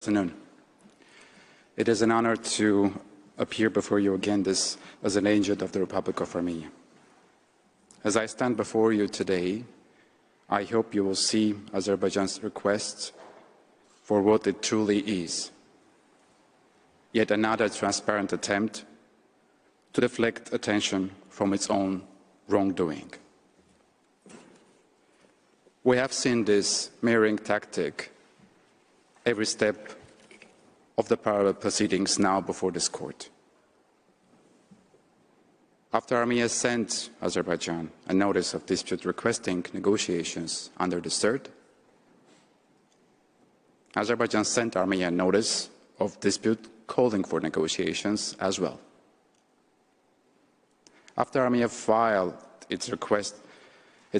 Afternoon. It is an honor to appear before you again as an agent of the Republic of Armenia. As I stand before you today, I hope you will see Azerbaijan's request for what it truly is, yet another transparent attempt to deflect attention from its own wrongdoing. We have seen this mirroring tactic every step of the parallel proceedings now before this court. After Armenia sent Azerbaijan a notice of dispute requesting negotiations under the CERT, Azerbaijan sent Armenia a notice of dispute calling for negotiations as well. After Armenia filed its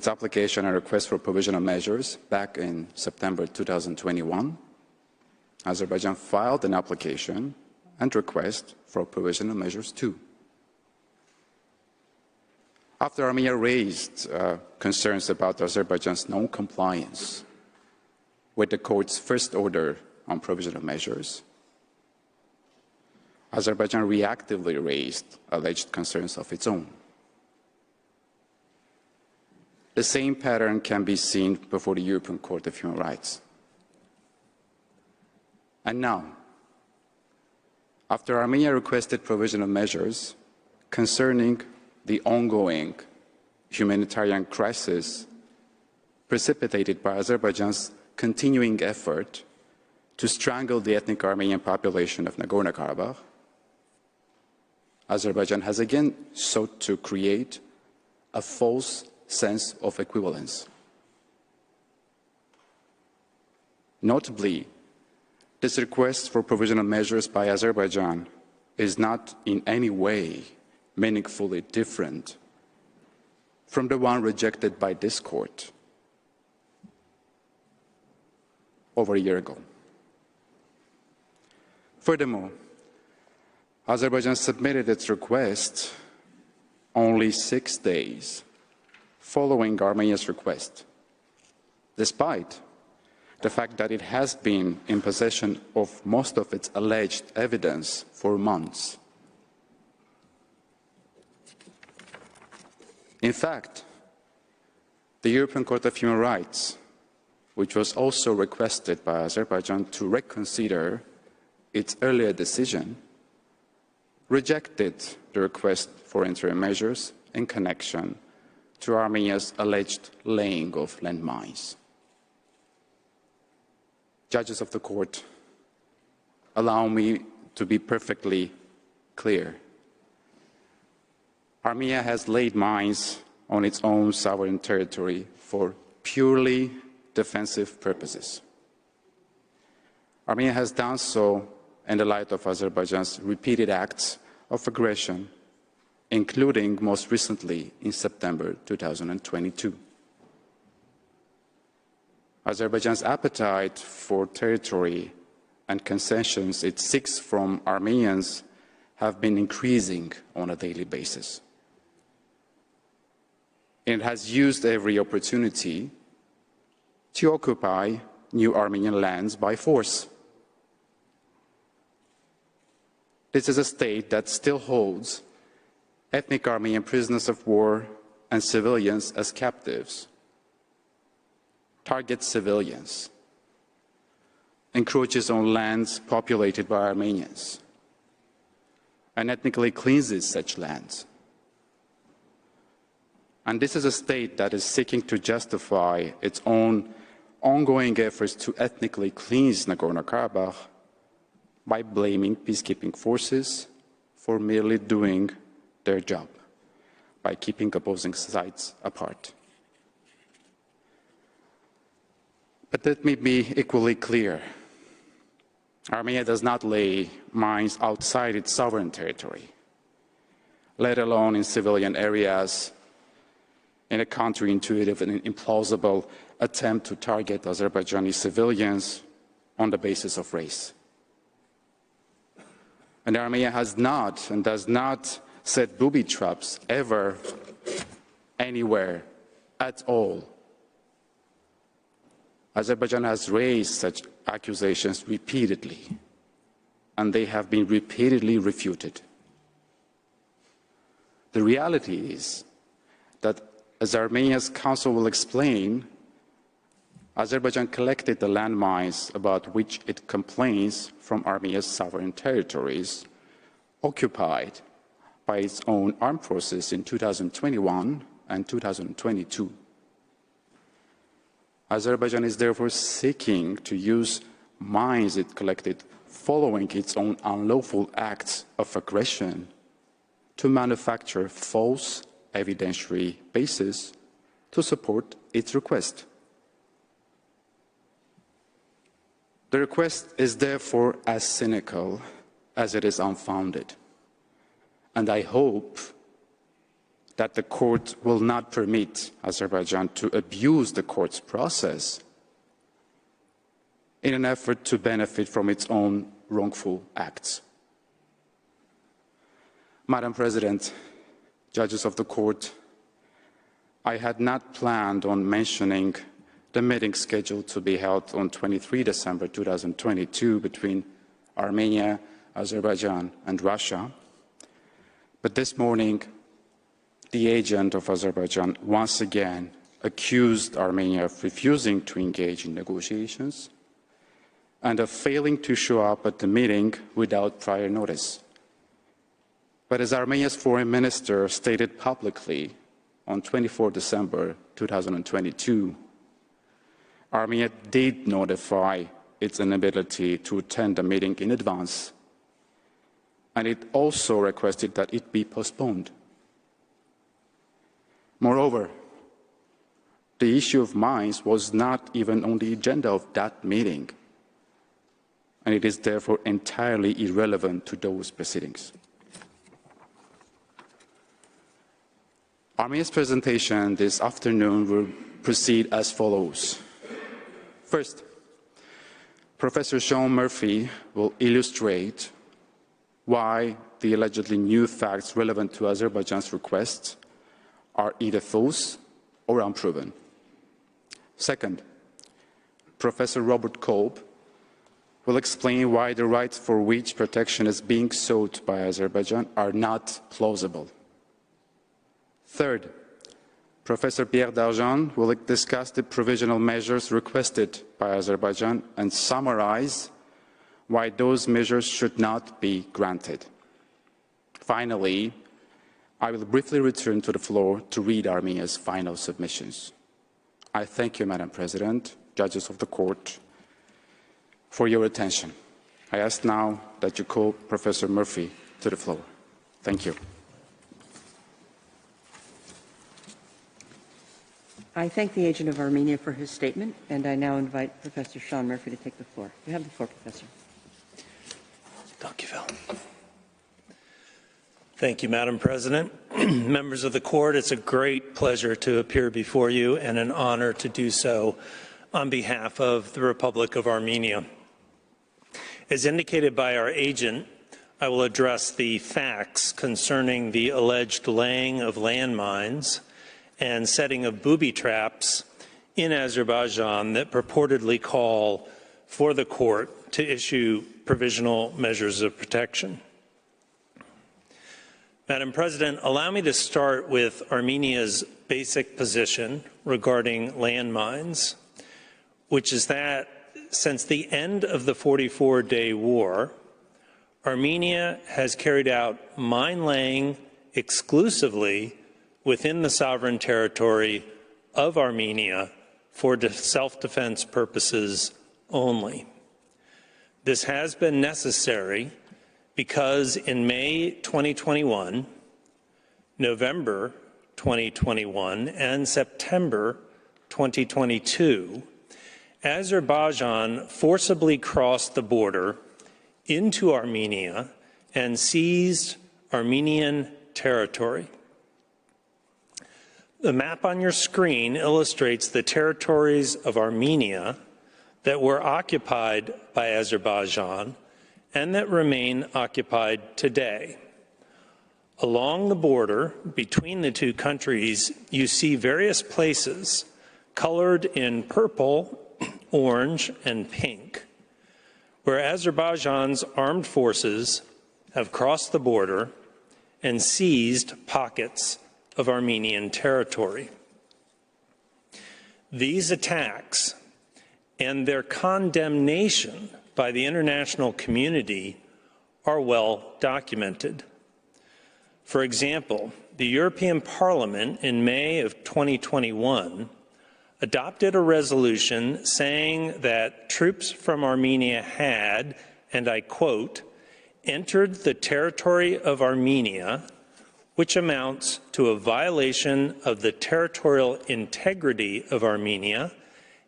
application and request for provisional measures back in September 2021, Azerbaijan filed an application and request for provisional measures too. After Armenia raised concerns about Azerbaijan's non-compliance with the court's first order on provisional measures, Azerbaijan reactively raised alleged concerns of its own. The same pattern can be seen before the European Court of Human Rights. And now, after Armenia requested provisional measures concerning the ongoing humanitarian crisis precipitated by Azerbaijan's continuing effort to strangle the ethnic Armenian population of Nagorno-Karabakh, Azerbaijan has again sought to create a false sense of equivalence. Notably, this request for provisional measures by Azerbaijan is not in any way meaningfully different from the one rejected by this court over a year ago. Furthermore, Azerbaijan submitted its request only 6 days following Armenia's request, despite the fact that it has been in possession of most of its alleged evidence for months. In fact, the European Court of Human Rights, which was also requested by Azerbaijan to reconsider its earlier decision, rejected the request for interim measures in connection to Armenia's alleged laying of landmines. Judges of the court, allow me to be perfectly clear. Armenia has laid mines on its own sovereign territory for purely defensive purposes. Armenia has done so in the light of Azerbaijan's repeated acts of aggression, including most recently in September 2022. Azerbaijan's appetite for territory and concessions it seeks from Armenians have been increasing on a daily basis. It has used every opportunity to occupy new Armenian lands by force. This is a state that still holds ethnic Armenian prisoners of war and civilians as captives, targets civilians, encroaches on lands populated by Armenians, and ethnically cleanses such lands. And this is a state that is seeking to justify its own ongoing efforts to ethnically cleanse Nagorno-Karabakh by blaming peacekeeping forces for merely doing their job, by keeping opposing sides apart. But let me be equally clear. Armenia does not lay mines outside its sovereign territory, let alone in civilian areas, in a counterintuitive and implausible attempt to target Azerbaijani civilians on the basis of race. And Armenia has not and does not set booby traps ever, anywhere, at all Azerbaijan has raised such accusations repeatedly, and they have been repeatedly refuted. The reality is that, as Armenia's council will explain, Azerbaijan collected the landmines about which it complains from Armenia's sovereign territories occupied by its own armed forces in 2021 and 2022. Azerbaijan is therefore seeking to use mines it collected following its own unlawful acts of aggression to manufacture false evidentiary bases to support its request. The request is therefore as cynical as it is unfounded, and I hope that the court will not permit Azerbaijan to abuse the court's process in an effort to benefit from its own wrongful acts. Madam President, judges of the court, I had not planned on mentioning the meeting scheduled to be held on 23 December 2022 between Armenia, Azerbaijan, and Russia. But this morning, the agent of Azerbaijan once again accused Armenia of refusing to engage in negotiations and of failing to show up at the meeting without prior notice. But as Armenia's foreign minister stated publicly on 24 December 2022, Armenia did notify its inability to attend the meeting in advance, and it also requested that it be postponed. Moreover, the issue of mines was not even on the agenda of that meeting, and it is therefore entirely irrelevant to those proceedings. Armenia's presentation this afternoon will proceed as follows. First, Professor Sean Murphy will illustrate why the allegedly new facts relevant to Azerbaijan's request are either false or unproven. Second, Professor Robert Kolb will explain why the rights for which protection is being sought by Azerbaijan are not plausible. Third, Professor Pierre Darjan will discuss the provisional measures requested by Azerbaijan and summarize why those measures should not be granted. Finally, I will briefly return to the floor to read Armenia's final submissions. I thank you, Madam President, judges of the court, for your attention. I ask now that you call Professor Murphy to the floor. Thank you. I thank the agent of Armenia for his statement, and I now invite Professor Sean Murphy to take the floor. You have the floor, Professor. Thank you, Madam President. Members of the court, it's a great pleasure to appear before you and an honor to do so on behalf of the Republic of Armenia. As indicated by our agent, I will address the facts concerning the alleged laying of landmines and setting of booby traps in Azerbaijan that purportedly call for the court to issue provisional measures of protection. Madam President, allow me to start with Armenia's basic position regarding landmines, which is that since the end of the 44-day war, Armenia has carried out mine laying exclusively within the sovereign territory of Armenia for self-defense purposes only. This has been necessary because in May 2021, November 2021, and September 2022, Azerbaijan forcibly crossed the border into Armenia and seized Armenian territory. The map on your screen illustrates the territories of Armenia that were occupied by Azerbaijan and that remain occupied today. Along the border between the two countries, you see various places colored in purple orange, and pink, where Azerbaijan's armed forces have crossed the border and seized pockets of Armenian territory. These attacks and their condemnation by the international community are well documented. For example, the European Parliament in May of 2021 adopted a resolution saying that troops from Armenia had, and I quote, entered the territory of Armenia, which amounts to a violation of the territorial integrity of Armenia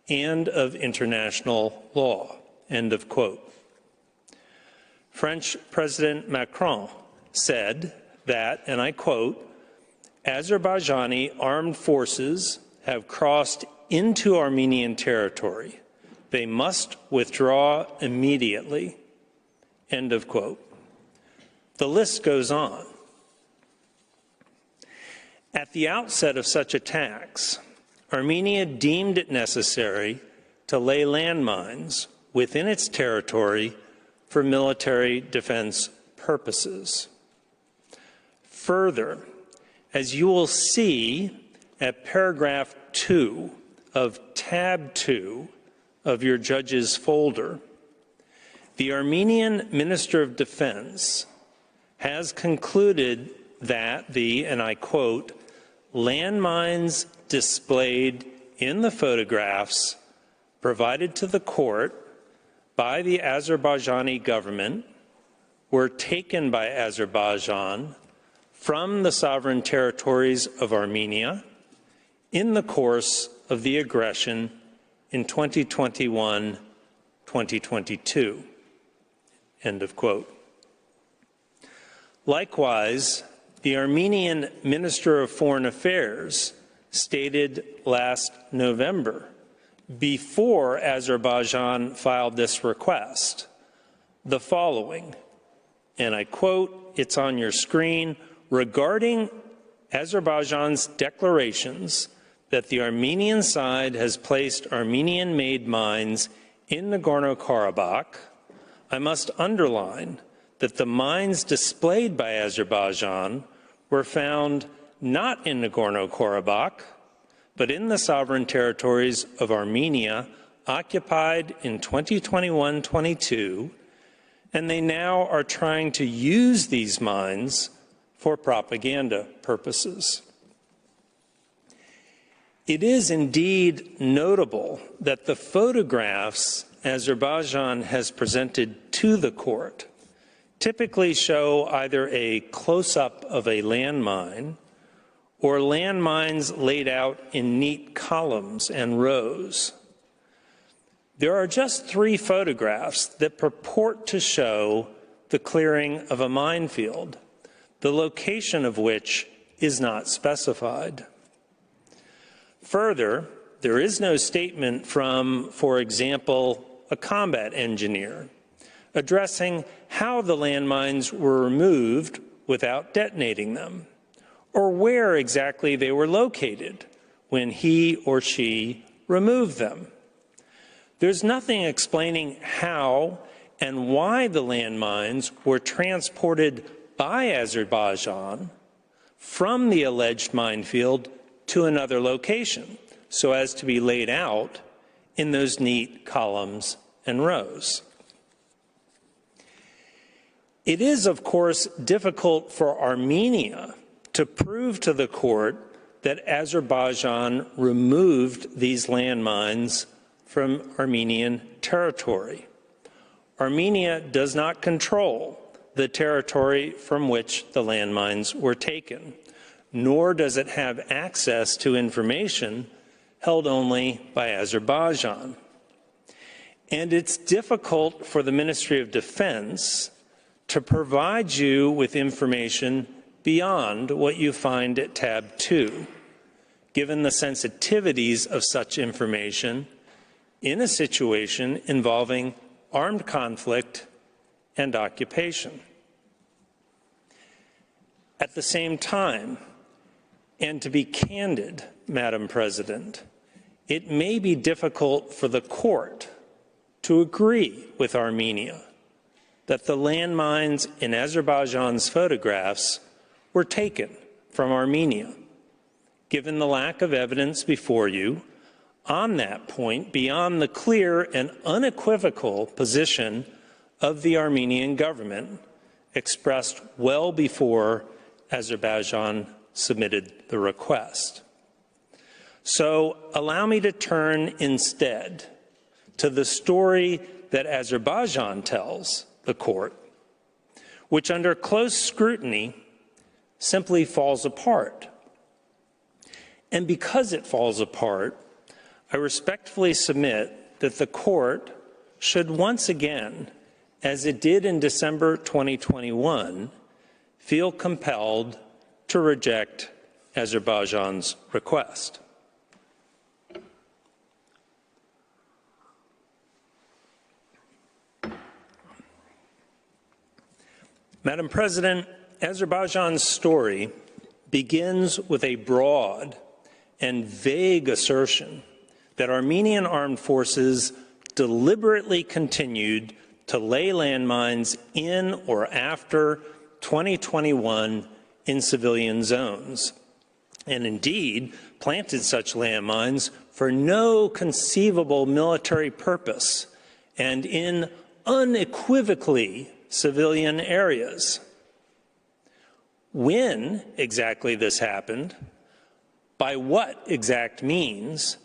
and of international law, end of quote. French President Macron said that, and I quote, Azerbaijani armed forces have crossed into Armenian territory. They must withdraw immediately, end of quote. The list goes on. At the outset of such attacks, Armenia deemed it necessary to lay landmines within its territory for military defense purposes. Further, as you will see at paragraph 2 of tab 2 of your judge's folder, the Armenian Minister of Defense has concluded that the, and I quote, landmines displayed in the photographs provided to the court by the Azerbaijani government were taken by Azerbaijan from the sovereign territories of Armenia in the course of the aggression in 2021-2022, end of quote. Likewise, the Armenian Minister of Foreign Affairs stated last November, before Azerbaijan filed this request, the following, and I quote, it's on your screen, regarding Azerbaijan's declarations that the Armenian side has placed Armenian-made mines in Nagorno-Karabakh, I must underline that the mines displayed by Azerbaijan were found not in Nagorno-Karabakh, but in the sovereign territories of Armenia occupied in 2021-22, and they now are trying to use these mines for propaganda purposes. It is indeed notable that the photographs Azerbaijan has presented to the court typically show either a close-up of a landmine or landmines laid out in neat columns and rows. There are just 3 photographs that purport to show the clearing of a minefield, the location of which is not specified. Further, there is no statement from, for example, a combat engineer addressing how the landmines were removed without detonating them, or where exactly they were located when he or she removed them. There's nothing explaining how and why the landmines were transported by Azerbaijan from the alleged minefield to another location, so as to be laid out in those neat columns and rows. It is, of course, difficult for Armenia to prove to the court that Azerbaijan removed these landmines from Armenian territory. Armenia does not control the territory from which the landmines were taken, nor does it have access to information held only by Azerbaijan. And it's difficult for the Ministry of Defense to provide you with information beyond what you find at tab 2, given the sensitivities of such information in a situation involving armed conflict and occupation. At the same time, and to be candid, Madam President, it may be difficult for the court to agree with Armenia that the landmines in Azerbaijan's photographs were taken from Armenia, given the lack of evidence before you on that point beyond the clear and unequivocal position of the Armenian government expressed well before Azerbaijan submitted the request. So allow me to turn instead to the story that Azerbaijan tells the court, which under close scrutiny simply falls apart. And because it falls apart, I respectfully submit that the court should once again, as it did in December 2021, feel compelled to reject Azerbaijan's request. Madam President, Azerbaijan's story begins with a broad and vague assertion that Armenian armed forces deliberately continued to lay landmines in or after 2021 in civilian zones, and indeed planted such landmines for no conceivable military purpose and in unequivocally civilian areas. When exactly this happened, by what exact means,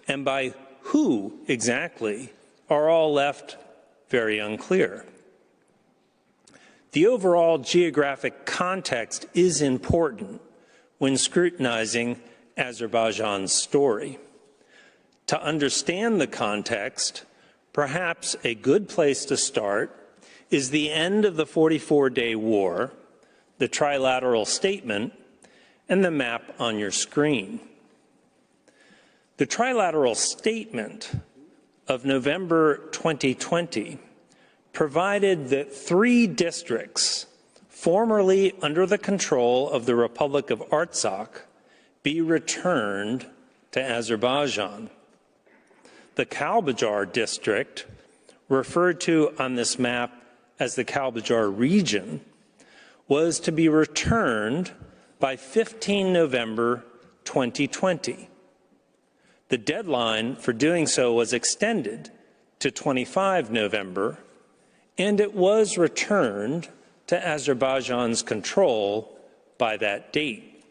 and by who exactly are all left very unclear. The overall geographic context is important when scrutinizing Azerbaijan's story. To understand the context, perhaps a good place to start is the end of the 44-day war, the trilateral statement, and the map on your screen. The trilateral statement of November 2020 provided that 3 districts formerly under the control of the Republic of Artsakh be returned to Azerbaijan. The Kalbajar district, referred to on this map as the Kalbajar region, was to be returned by 15 November 2020. The deadline for doing so was extended to 25 November, and it was returned to Azerbaijan's control by that date.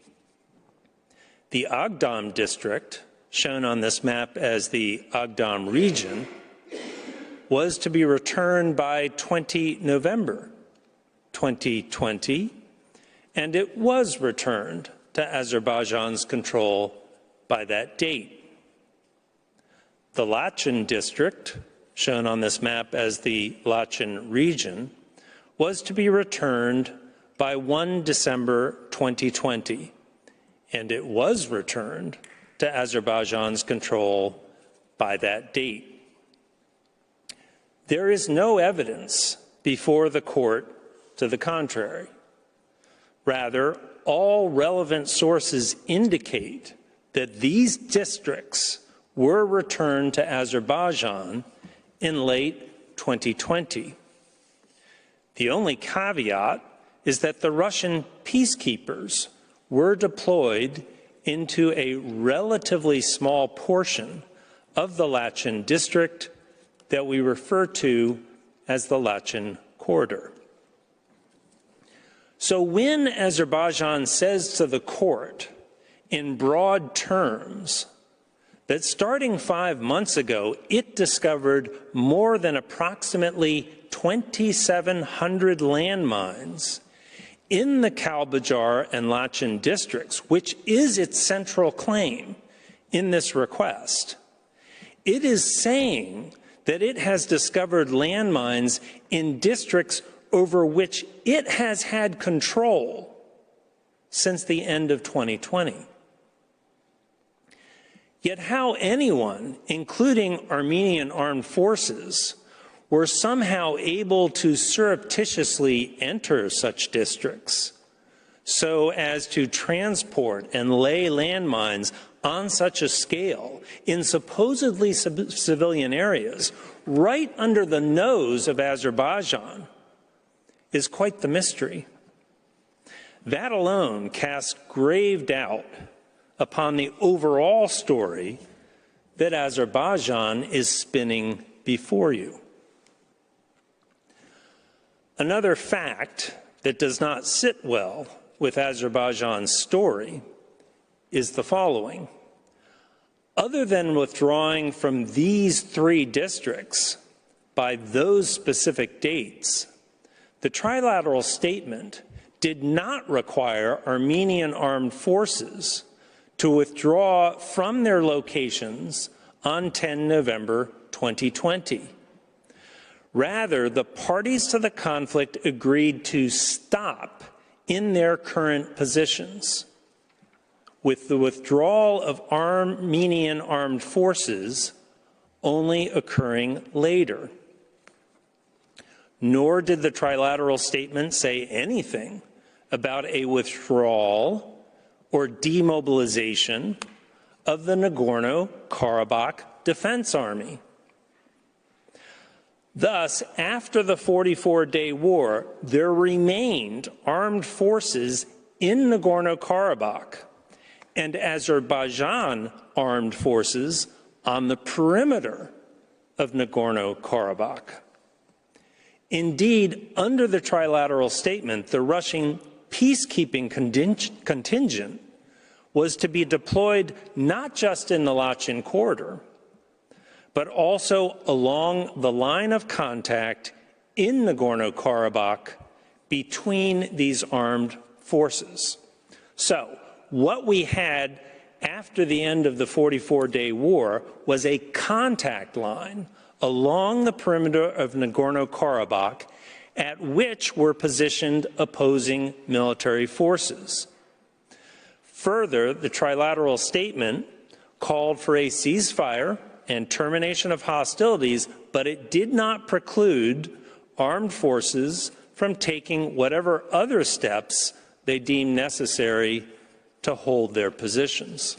The Agdam district, shown on this map as the Agdam region, was to be returned by 20 November 2020, and it was returned to Azerbaijan's control by that date. The Lachen district, shown on this map as the Lachen region, was to be returned by 1 December 2020, and it was returned to Azerbaijan's control by that date. There is no evidence before the court to the contrary. Rather, all relevant sources indicate that these districts were returned to Azerbaijan in late 2020. The only caveat is that the Russian peacekeepers were deployed into a relatively small portion of the Lachen district that we refer to as the Lachen corridor. So when Azerbaijan says to the court in broad terms that starting 5 months ago, it discovered more than approximately 2,700 landmines in the Kalbajar and Lachen districts, which is its central claim in this request, it is saying that it has discovered landmines in districts over which it has had control since the end of 2020. Yet how anyone, including Armenian armed forces, were somehow able to surreptitiously enter such districts so as to transport and lay landmines on such a scale in supposedly civilian areas right under the nose of Azerbaijan is quite the mystery. That alone casts grave doubt upon the overall story that Azerbaijan is spinning before you. Another fact that does not sit well with Azerbaijan's story is the following. Other than withdrawing from these 3 districts by those specific dates, the trilateral statement did not require Armenian armed forces to withdraw from their locations on 10 November 2020. Rather, the parties to the conflict agreed to stop in their current positions, with the withdrawal of Armenian armed forces only occurring later. Nor did the trilateral statement say anything about a withdrawal or demobilization of the Nagorno-Karabakh Defense Army. Thus, after the 44-day war, there remained armed forces in Nagorno-Karabakh and Azerbaijan armed forces on the perimeter of Nagorno-Karabakh. Indeed, under the trilateral statement, the Russian peacekeeping contingent was to be deployed not just in the Lachin corridor, but also along the line of contact in Nagorno-Karabakh between these armed forces. So, what we had after the end of the 44-day war was a contact line along the perimeter of Nagorno-Karabakh at which were positioned opposing military forces. Further, the trilateral statement called for a ceasefire and termination of hostilities, but it did not preclude armed forces from taking whatever other steps they deemed necessary to hold their positions.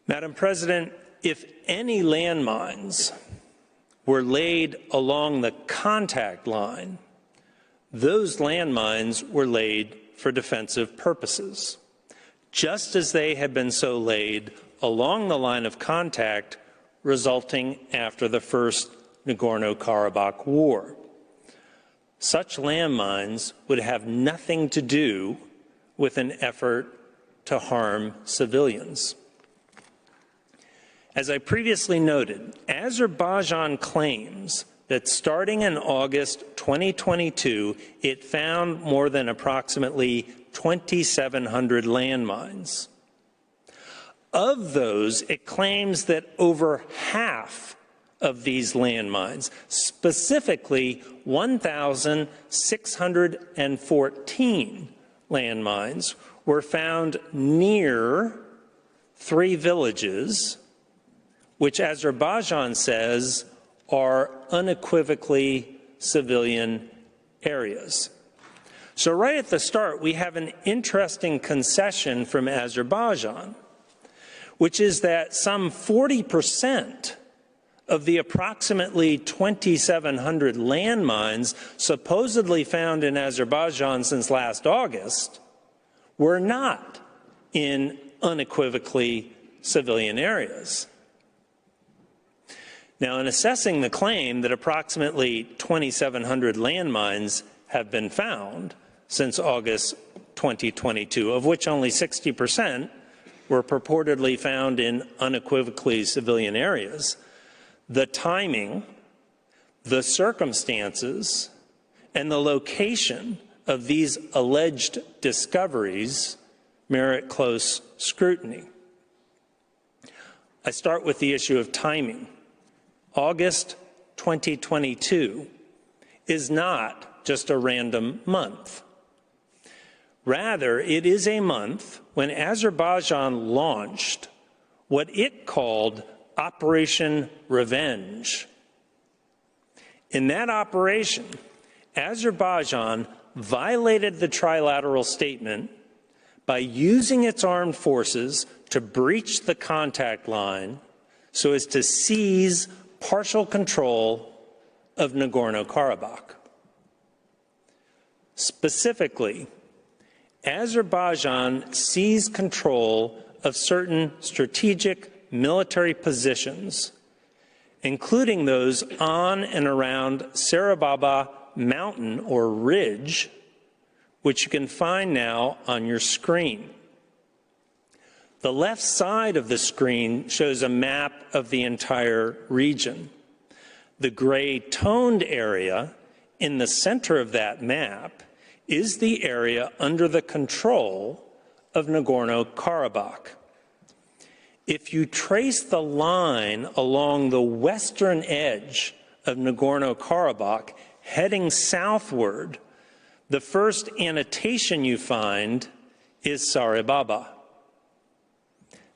Madam President, if any landmines were laid along the contact line, those landmines were laid for defensive purposes, just as they had been so laid along the line of contact resulting after the first Nagorno-Karabakh War. Such landmines would have nothing to do with an effort to harm civilians. As I previously noted, Azerbaijan claims that starting in August 2022, it found more than approximately 2,700 landmines. Of those, it claims that over half of these landmines, specifically 1,614 landmines, were found near 3 villages, which Azerbaijan says are unequivocally civilian areas. So right at the start, we have an interesting concession from Azerbaijan, which is that some 40% of the approximately 2,700 landmines supposedly found in Azerbaijan since last August were not in unequivocally civilian areas. Now, in assessing the claim that approximately 2,700 landmines have been found since August 2022, of which only 60% were purportedly found in unequivocally civilian areas, the timing, the circumstances, and the location of these alleged discoveries merit close scrutiny. I start with the issue of timing. August 2022 is not just a random month. Rather, it is a month when Azerbaijan launched what it called Operation Revenge. In that operation, Azerbaijan violated the trilateral statement by using its armed forces to breach the contact line so as to seize partial control of Nagorno-Karabakh. Specifically, Azerbaijan seized control of certain strategic military positions, including those on and around Sarababa Mountain or Ridge, which you can find now on your screen. The left side of the screen shows a map of the entire region. The gray-toned area in the center of that map is the area under the control of Nagorno-Karabakh. If you trace the line along the western edge of Nagorno-Karabakh heading southward, the first annotation you find is Sarababa.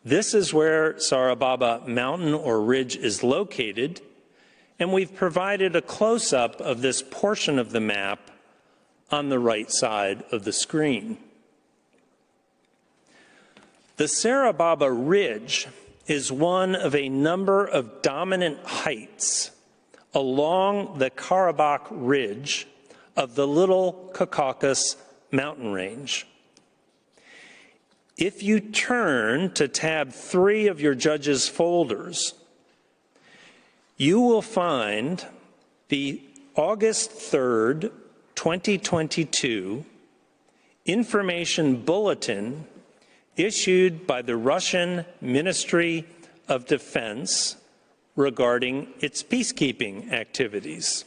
This is where Sarababa Mountain or Ridge is located, and we've provided a close-up of this portion of the map on the right side of the screen. The Sarababa Ridge is one of a number of dominant heights along the Karabakh Ridge of the Little Caucasus mountain range. If you turn to tab 3 of your judges' folders, you will find the August 3rd, 2022 information bulletin issued by the Russian Ministry of Defense regarding its peacekeeping activities.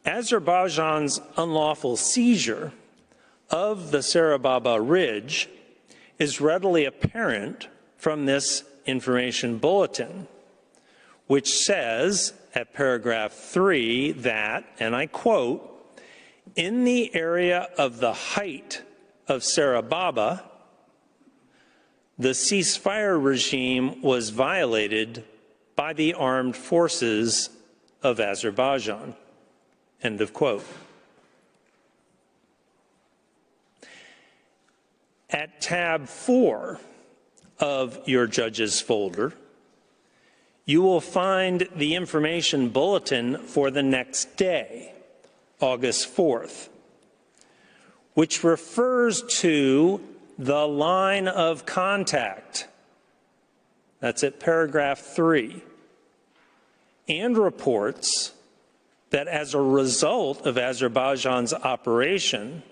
Azerbaijan's unlawful seizure of the Sarababa Ridge is readily apparent from this information bulletin, which says at paragraph 3 that, and I quote, "In the area of the height of Sarababa, the ceasefire regime was violated by the armed forces of Azerbaijan." End of quote. At tab 4 of your judges folder, you will find the information bulletin for the next day, August 4th, which refers to the line of contact. That's at paragraph 3, and reports that as a result of Azerbaijan's operation,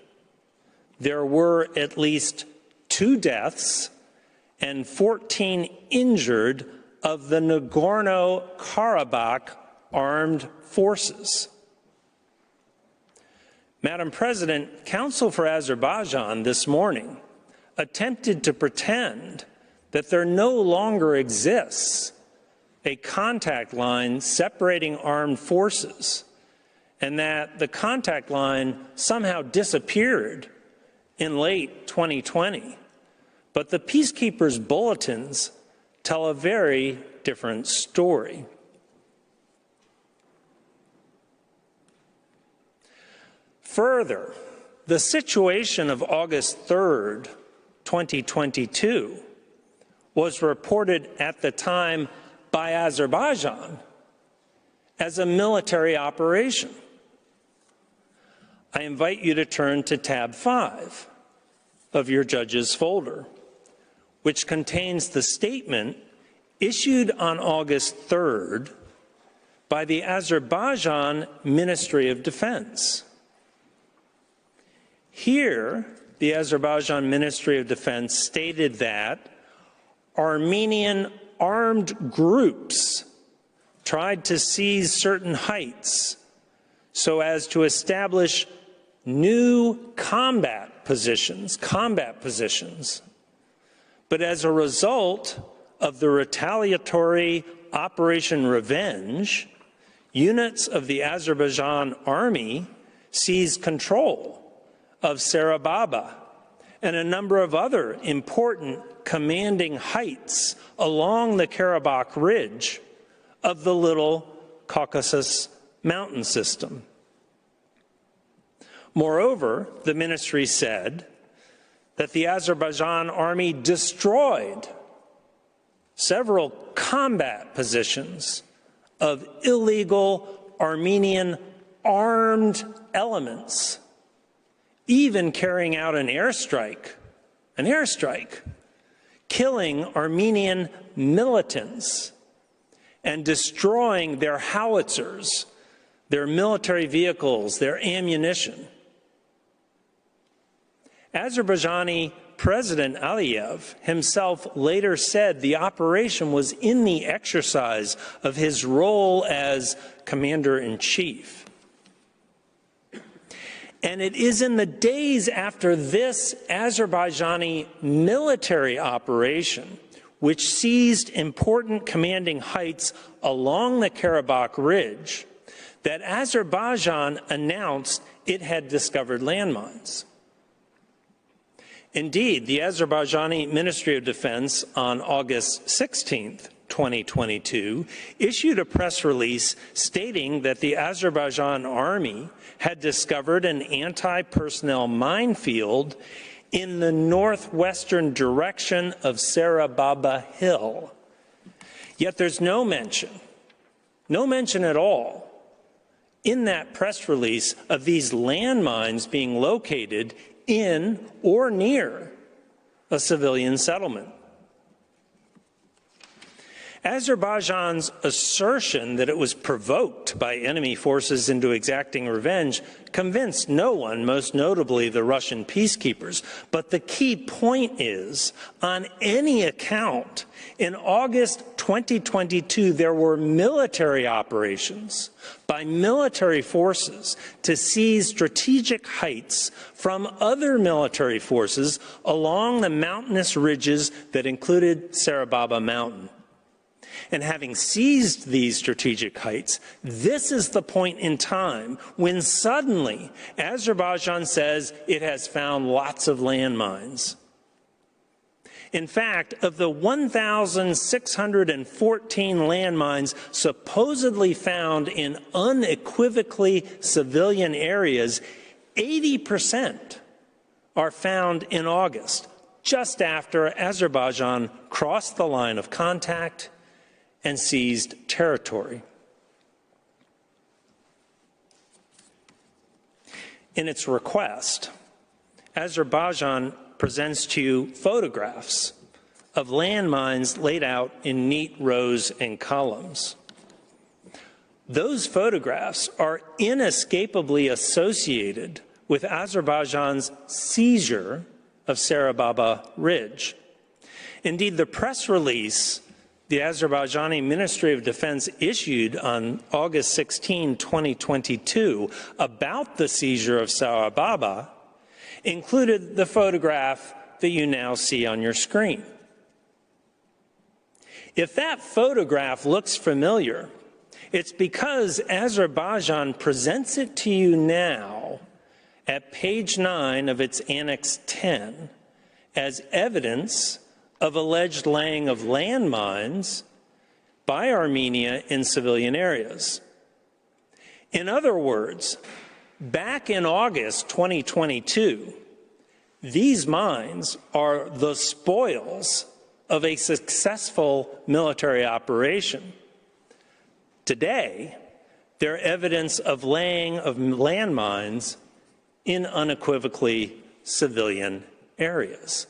there were at least 2 deaths and 14 injured of the Nagorno-Karabakh armed forces. Madam President, counsel for Azerbaijan this morning attempted to pretend that there no longer exists a contact line separating armed forces and that the contact line somehow disappeared in late 2020. But the peacekeepers' bulletins tell a very different story. Further, the situation of August 3rd, 2022 was reported at the time by Azerbaijan as a military operation. I invite you to turn to tab 5 of your judges' folder, which contains the statement issued on August 3rd by the Azerbaijan Ministry of Defense. Here, the Azerbaijan Ministry of Defense stated that Armenian armed groups tried to seize certain heights so as to establish new combat positions. But as a result of the retaliatory Operation Revenge, units of the Azerbaijan army seized control of Sarababa and a number of other important commanding heights along the Karabakh Ridge of the Little Caucasus mountain system. Moreover, the ministry said that the Azerbaijan army destroyed several combat positions of illegal Armenian armed elements, even carrying out an airstrike, killing Armenian militants and destroying their howitzers, their military vehicles, their ammunition. Azerbaijani President Aliyev himself later said the operation was in the exercise of his role as commander-in-chief. And it is in the days after this Azerbaijani military operation, which seized important commanding heights along the Karabakh Ridge, that Azerbaijan announced it had discovered landmines. Indeed, the Azerbaijani Ministry of Defense on August 16, 2022, issued a press release stating that the Azerbaijan army had discovered an anti-personnel minefield in the northwestern direction of Sarababa Hill. Yet there's no mention at all in that press release of these landmines being located in or near a civilian settlement. Azerbaijan's assertion that it was provoked by enemy forces into exacting revenge convinced no one, most notably the Russian peacekeepers. But the key point is, on any account, in August 2022, there were military operations by military forces to seize strategic heights from other military forces along the mountainous ridges that included Sarababa Mountain. And having seized these strategic heights, this is the point in time when suddenly Azerbaijan says it has found lots of landmines. In fact, of the 1,614 landmines supposedly found in unequivocally civilian areas, 80% are found in August, just after Azerbaijan crossed the line of contact and seized territory. In its request, Azerbaijan presents to you photographs of landmines laid out in neat rows and columns. Those photographs are inescapably associated with Azerbaijan's seizure of Sarababa Ridge. Indeed, the press release the Azerbaijani Ministry of Defense issued on August 16, 2022 about the seizure of Sarababa included the photograph that you now see on your screen. If that photograph looks familiar, it's because Azerbaijan presents it to you now at page 9 of its Annex 10 as evidence of alleged laying of landmines by Armenia in civilian areas. In other words, back in August 2022, these mines are the spoils of a successful military operation. Today, they're evidence of laying of landmines in unequivocally civilian areas.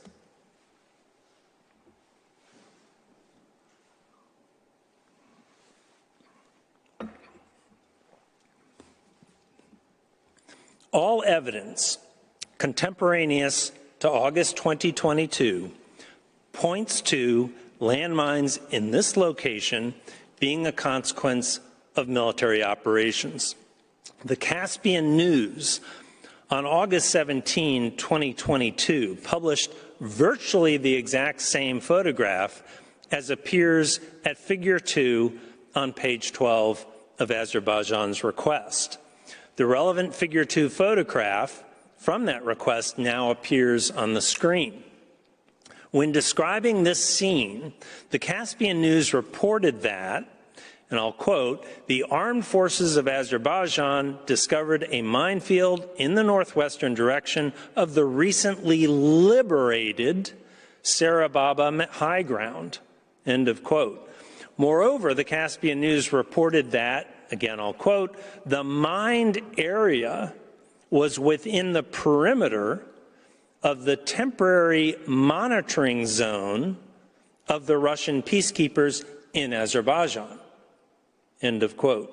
All evidence contemporaneous to August 2022 points to landmines in this location being a consequence of military operations. The Caspian News on August 17, 2022 published virtually the exact same photograph as appears at Figure 2 on page 12 of Azerbaijan's request. The relevant Figure 2 photograph from that request now appears on the screen. When describing this scene, the Caspian News reported that, and I'll quote, "The armed forces of Azerbaijan discovered a minefield in the northwestern direction of the recently liberated Sarababa high ground," end of quote. Moreover, the Caspian News reported that, again I'll quote, "the mined area was within the perimeter of the temporary monitoring zone of the Russian peacekeepers in Azerbaijan," end of quote.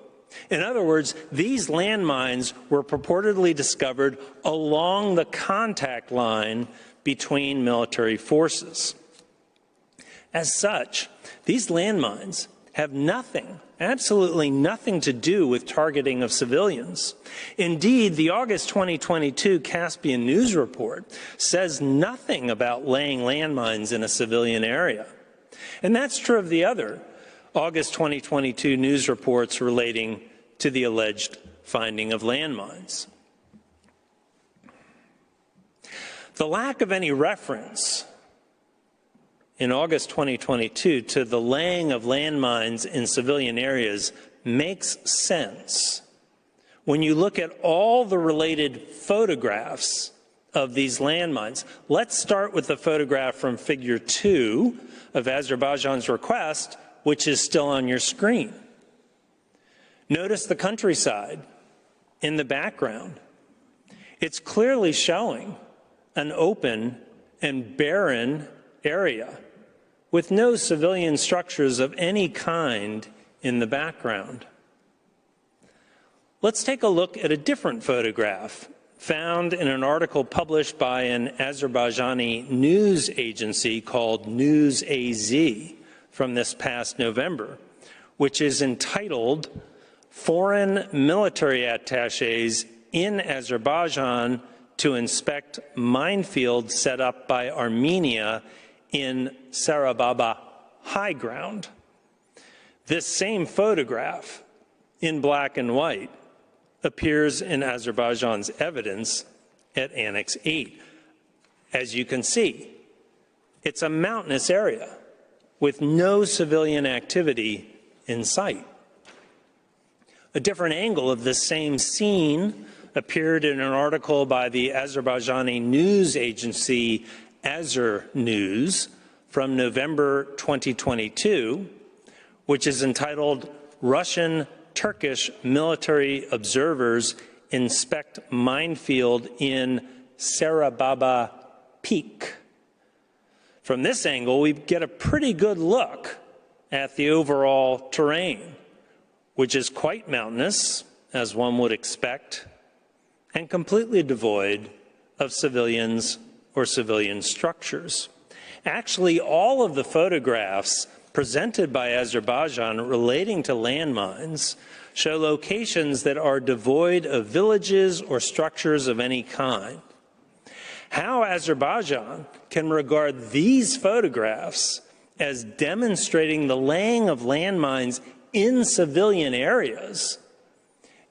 In other words, these landmines were purportedly discovered along the contact line between military forces. As such, these landmines have nothing, absolutely nothing to do with targeting of civilians. Indeed, the August 2022 Caspian News report says nothing about laying landmines in a civilian area. And that's true of the other August 2022 news reports relating to the alleged finding of landmines. The lack of any reference in August 2022 to the laying of landmines in civilian areas makes sense when you look at all the related photographs of these landmines. Let's start with the photograph from Figure 2 of Azerbaijan's request, which is still on your screen. Notice the countryside in the background. It's clearly showing an open and barren area with no civilian structures of any kind in the background. Let's take a look at a different photograph found in an article published by an Azerbaijani news agency called News AZ from this past November, which is entitled "Foreign Military Attachés in Azerbaijan to Inspect Minefield Set Up by Armenia in Sarababa High Ground." This same photograph, in black and white, appears in Azerbaijan's evidence at Annex 8. As you can see, it's a mountainous area with no civilian activity in sight. A different angle of this same scene appeared in an article by the Azerbaijani news agency Azer News from November 2022, which is entitled "Russian-Turkish Military Observers Inspect Minefield in Sarababa Peak." From this angle, we get a pretty good look at the overall terrain, which is quite mountainous, as one would expect, and completely devoid of civilians or civilian structures. Actually, all of the photographs presented by Azerbaijan relating to landmines show locations that are devoid of villages or structures of any kind. How Azerbaijan can regard these photographs as demonstrating the laying of landmines in civilian areas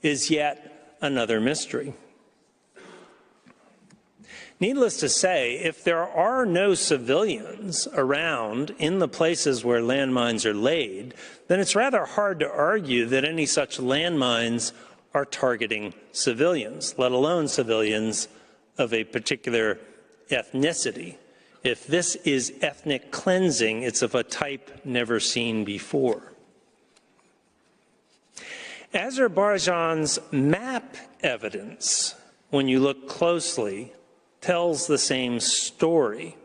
is yet another mystery. Needless to say, if there are no civilians around in the places where landmines are laid, then it's rather hard to argue that any such landmines are targeting civilians, let alone civilians of a particular ethnicity. If this is ethnic cleansing, it's of a type never seen before. Azerbaijan's map evidence, when you look closely, tells the same story.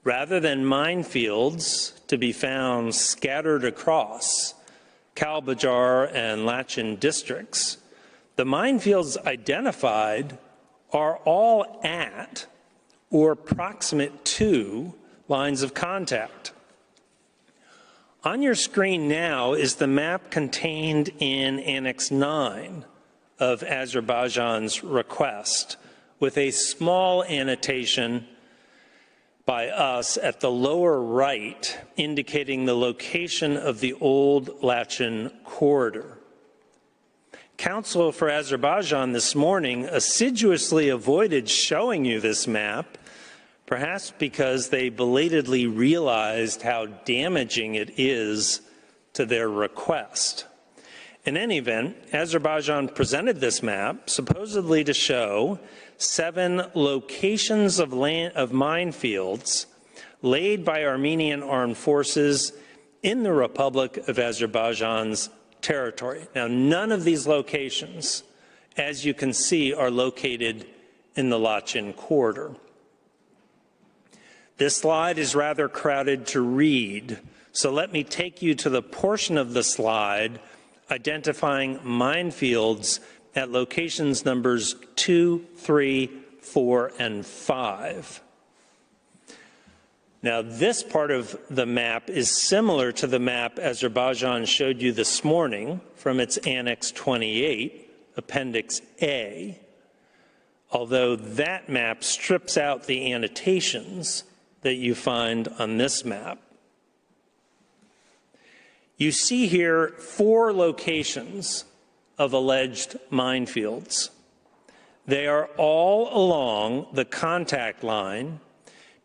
Rather than minefields to be found scattered across Kalbajar and Lachin districts, the minefields identified are all at or proximate to lines of contact. On your screen now is the map contained in Annex 9 of Azerbaijan's request, with a small annotation by us at the lower right indicating the location of the old Lachin corridor. Counsel for Azerbaijan this morning assiduously avoided showing you this map, perhaps because they belatedly realized how damaging it is to their request. In any event, Azerbaijan presented this map supposedly to show 7 locations of minefields laid by Armenian armed forces in the Republic of Azerbaijan's territory. Now, none of these locations, as you can see, are located in the Lachin corridor. This slide is rather crowded to read, so let me take you to the portion of the slide identifying minefields at locations numbers 2, 3, 4, and 5. Now, this part of the map is similar to the map Azerbaijan showed you this morning from its Annex 28, Appendix A, although that map strips out the annotations that you find on this map. You see here 4 locations of alleged minefields. They are all along the contact line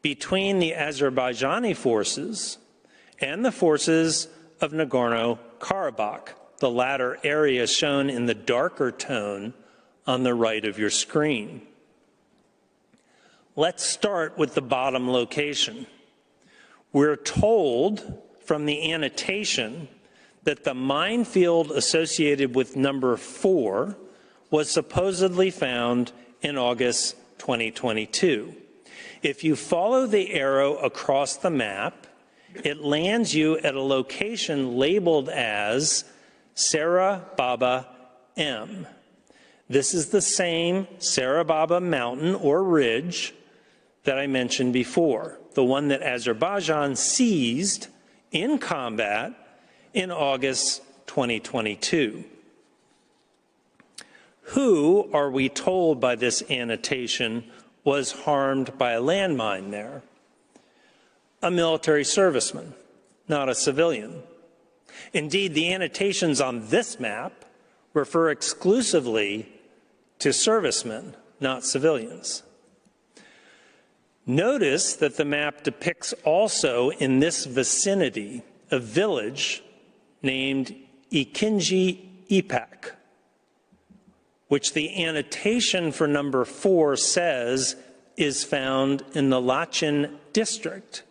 between the Azerbaijani forces and the forces of Nagorno-Karabakh, the latter area shown in the darker tone on the right of your screen. Let's start with the bottom location. We're told from the annotation that the minefield associated with number 4 was supposedly found in August 2022. If you follow the arrow across the map, it lands you at a location labeled as Sarababa M. This is the same Sarababa mountain or ridge that I mentioned before, the one that Azerbaijan seized in combat in August 2022. Who, are we told by this annotation, was harmed by a landmine there? A military serviceman, not a civilian. Indeed, the annotations on this map refer exclusively to servicemen, not civilians. Notice that the map depicts also in this vicinity a village named Ikinci Ipak, which the annotation for number 4 says is found in the Lachin district.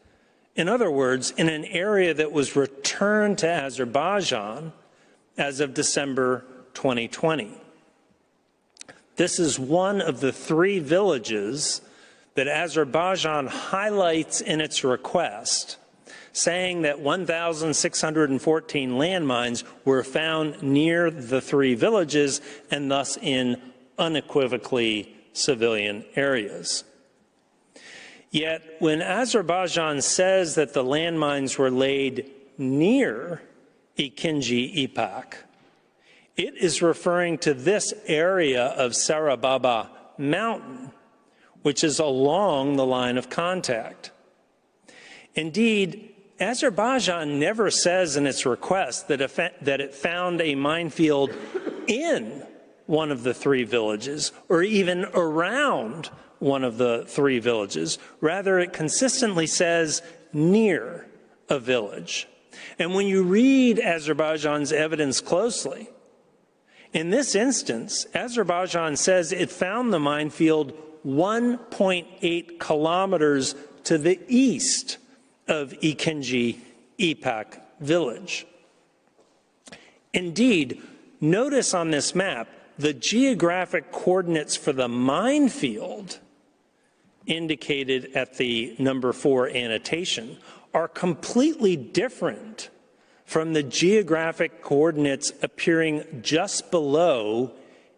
In other words, in an area that was returned to Azerbaijan as of December 2020. This is one of the 3 villages that Azerbaijan highlights in its request, saying that 1,614 landmines were found near the 3 villages and thus in unequivocally civilian areas. Yet when Azerbaijan says that the landmines were laid near Ikinci Ipak, it is referring to this area of Sarababa mountain, which is along the line of contact. Indeed, Azerbaijan never says in its request that it found a minefield in one of the 3 villages or even around one of the 3 villages. Rather, it consistently says near a village. And when you read Azerbaijan's evidence closely, in this instance, Azerbaijan says it found the minefield 1.8 kilometers to the east of Ikinci Ipak village. Indeed, notice on this map, the geographic coordinates for the minefield indicated at the number 4 annotation are completely different from the geographic coordinates appearing just below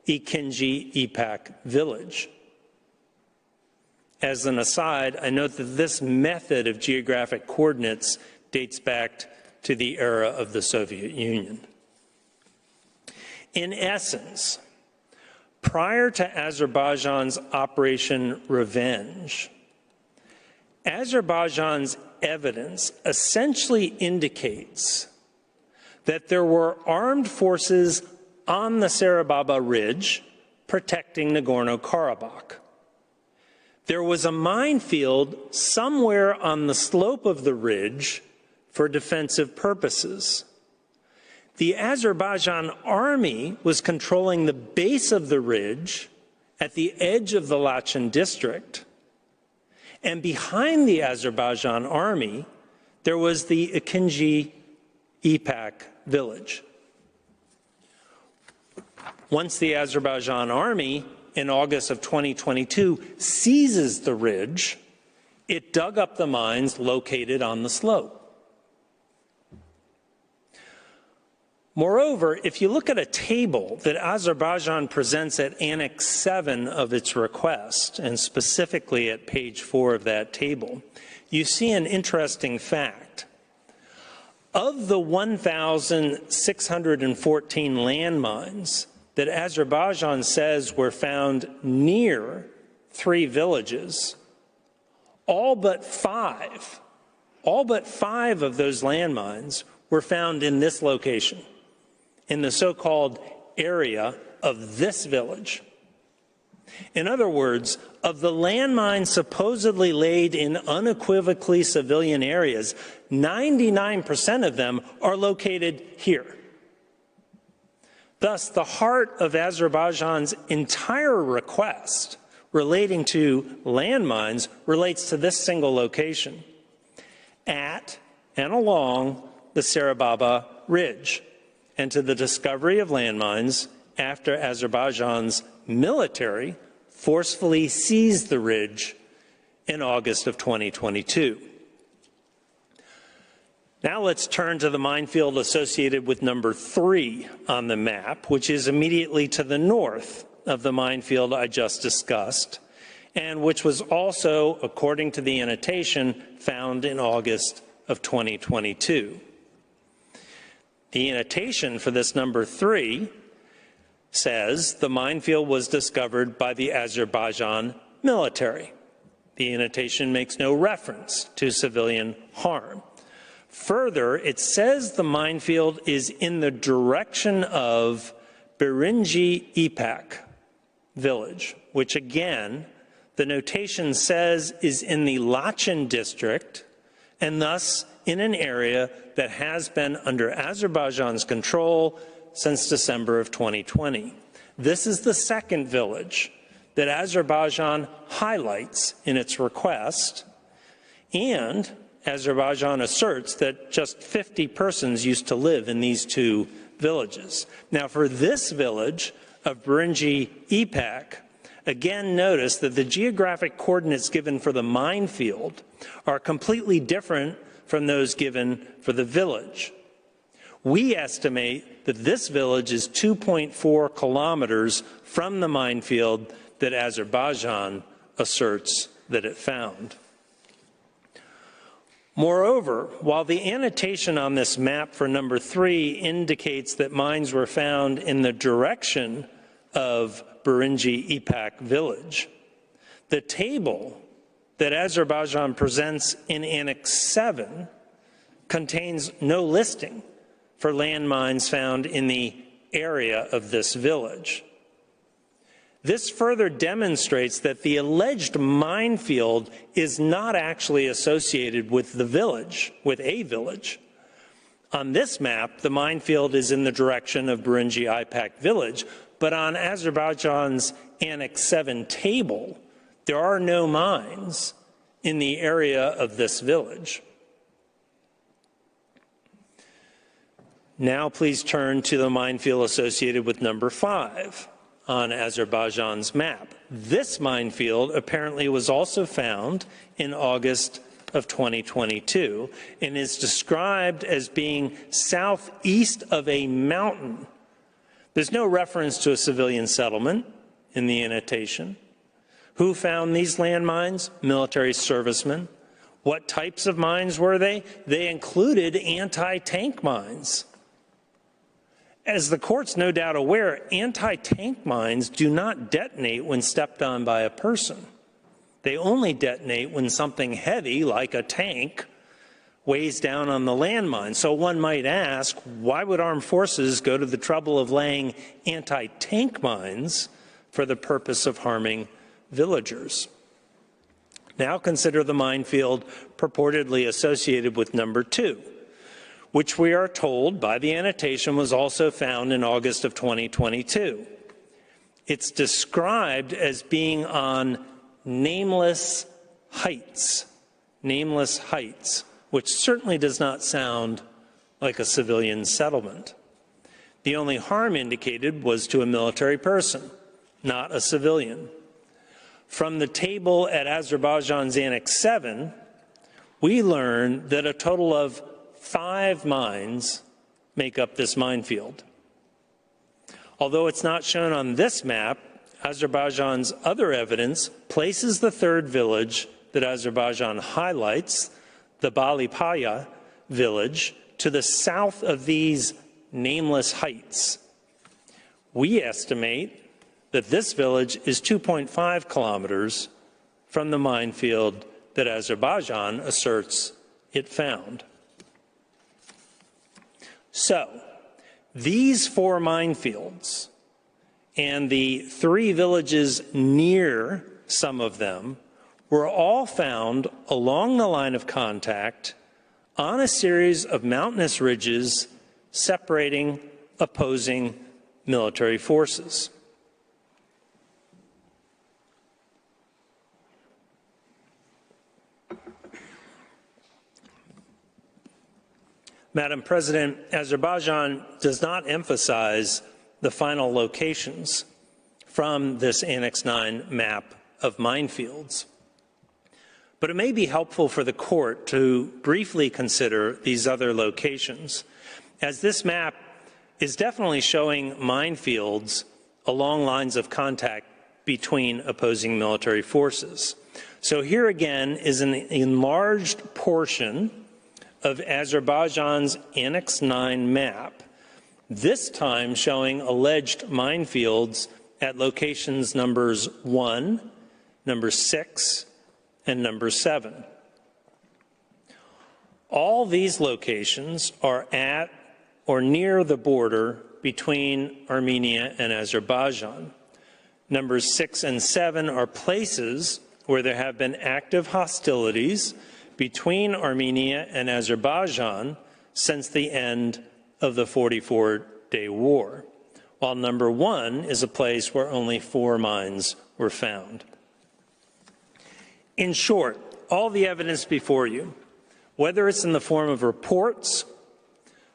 Ikinci Ipak village. As an aside, I note that this method of geographic coordinates dates back to the era of the Soviet Union. In essence, prior to Azerbaijan's Operation Revenge, Azerbaijan's evidence essentially indicates that there were armed forces on the Sarababa Ridge protecting Nagorno-Karabakh. There was a minefield somewhere on the slope of the ridge for defensive purposes. The Azerbaijan army was controlling the base of the ridge at the edge of the Lachen district. And behind the Azerbaijan army, there was the Ikinci Ipak village. Once the Azerbaijan army, in August of 2022, seizes the ridge, it dug up the mines located on the slope. Moreover, if you look at a table that Azerbaijan presents at Annex 7 of its request, and specifically at page 4 of that table, you see an interesting fact. Of the 1,614 landmines that Azerbaijan says were found near 3 villages, all but five of those landmines were found in this location, in the so-called area of this village. In other words, of the landmines supposedly laid in unequivocally civilian areas, 99% of them are located here. Thus, the heart of Azerbaijan's entire request relating to landmines relates to this single location, at and along the Sarababa Ridge, and to the discovery of landmines after Azerbaijan's military forcefully seized the ridge in August of 2022. Now let's turn to the minefield associated with number 3 on the map, which is immediately to the north of the minefield I just discussed, and which was also, according to the annotation, found in August of 2022. The annotation for this number 3 says the minefield was discovered by the Azerbaijan military. The annotation makes no reference to civilian harm. Further, it says the minefield is in the direction of Birinci Ipak village, which again, the notation says is in the Lachen district, and thus in an area that has been under Azerbaijan's control since December of 2020. This is the second village that Azerbaijan highlights in its request, and Azerbaijan asserts that just 50 persons used to live in these 2 villages. Now, for this village of Birinci Ipak, again notice that the geographic coordinates given for the minefield are completely different from those given for the village. We estimate that this village is 2.4 kilometers from the minefield that Azerbaijan asserts that it found. Moreover, while the annotation on this map for number 3 indicates that mines were found in the direction of Birinci Ipak village, the table that Azerbaijan presents in Annex 7 contains no listing for landmines found in the area of this village. This further demonstrates that the alleged minefield is not actually associated with the village, with a village. On this map, the minefield is in the direction of Birinci Ipak village, but on Azerbaijan's Annex 7 table, there are no mines in the area of this village. Now please turn to the minefield associated with number 5 on Azerbaijan's map. This minefield apparently was also found in August of 2022 and is described as being southeast of a mountain. There's no reference to a civilian settlement in the annotation. Who found these landmines? Military servicemen. What types of mines were they? They included anti-tank mines. As the court's no doubt aware, anti-tank mines do not detonate when stepped on by a person. They only detonate when something heavy, like a tank, weighs down on the landmine. So one might ask, why would armed forces go to the trouble of laying anti-tank mines for the purpose of harming villagers? Now consider the minefield purportedly associated with number 2, which we are told by the annotation was also found in August of 2022. It's described as being on nameless heights, which certainly does not sound like a civilian settlement. The only harm indicated was to a military person, not a civilian. From the table at Azerbaijan's Annex 7, we learn that a total of 5 mines make up this minefield. Although it's not shown on this map, Azerbaijan's other evidence places the third village that Azerbaijan highlights, the Balipaya village, to the south of these nameless heights. We estimate that this village is 2.5 kilometers from the minefield that Azerbaijan asserts it found. So, these 4 minefields and the 3 villages near some of them were all found along the line of contact on a series of mountainous ridges separating opposing military forces. Madam President, Azerbaijan does not emphasize the final locations from this Annex 9 map of minefields. But it may be helpful for the court to briefly consider these other locations, as this map is definitely showing minefields along lines of contact between opposing military forces. So here again is an enlarged portion of Azerbaijan's Annex 9 map, this time showing alleged minefields at locations numbers 1, number 6, and number 7. All these locations are at or near the border between Armenia and Azerbaijan. Numbers 6 and 7 are places where there have been active hostilities between Armenia and Azerbaijan since the end of the 44-day war, while number 1 is a place where only 4 mines were found. In short, all the evidence before you, whether it's in the form of reports,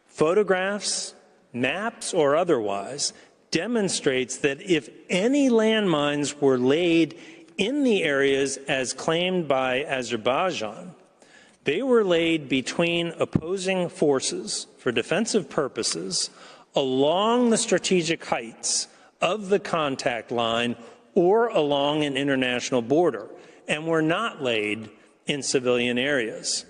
photographs, maps, or otherwise, demonstrates that if any landmines were laid in the areas as claimed by Azerbaijan, they were laid between opposing forces for defensive purposes along the strategic heights of the contact line or along an international border, and were not laid in civilian areas.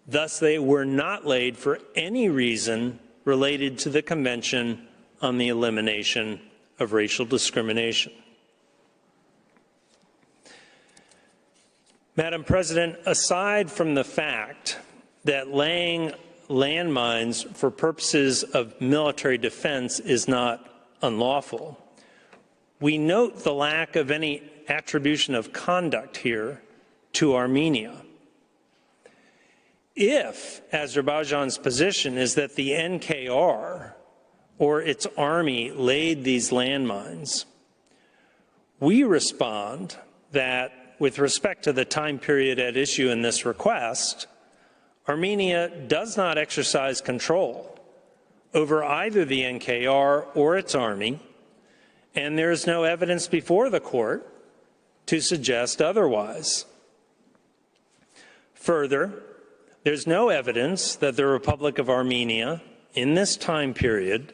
Thus, they were not laid for any reason related to the Convention on the Elimination of Racial Discrimination. Madam President, aside from the fact that laying landmines for purposes of military defense is not unlawful, we note the lack of any attribution of conduct here to Armenia. If Azerbaijan's position is that the NKR or its army laid these landmines, we respond that with respect to the time period at issue in this request, Armenia does not exercise control over either the NKR or its army, and there is no evidence before the court to suggest otherwise. Further, there's no evidence that the Republic of Armenia in this time period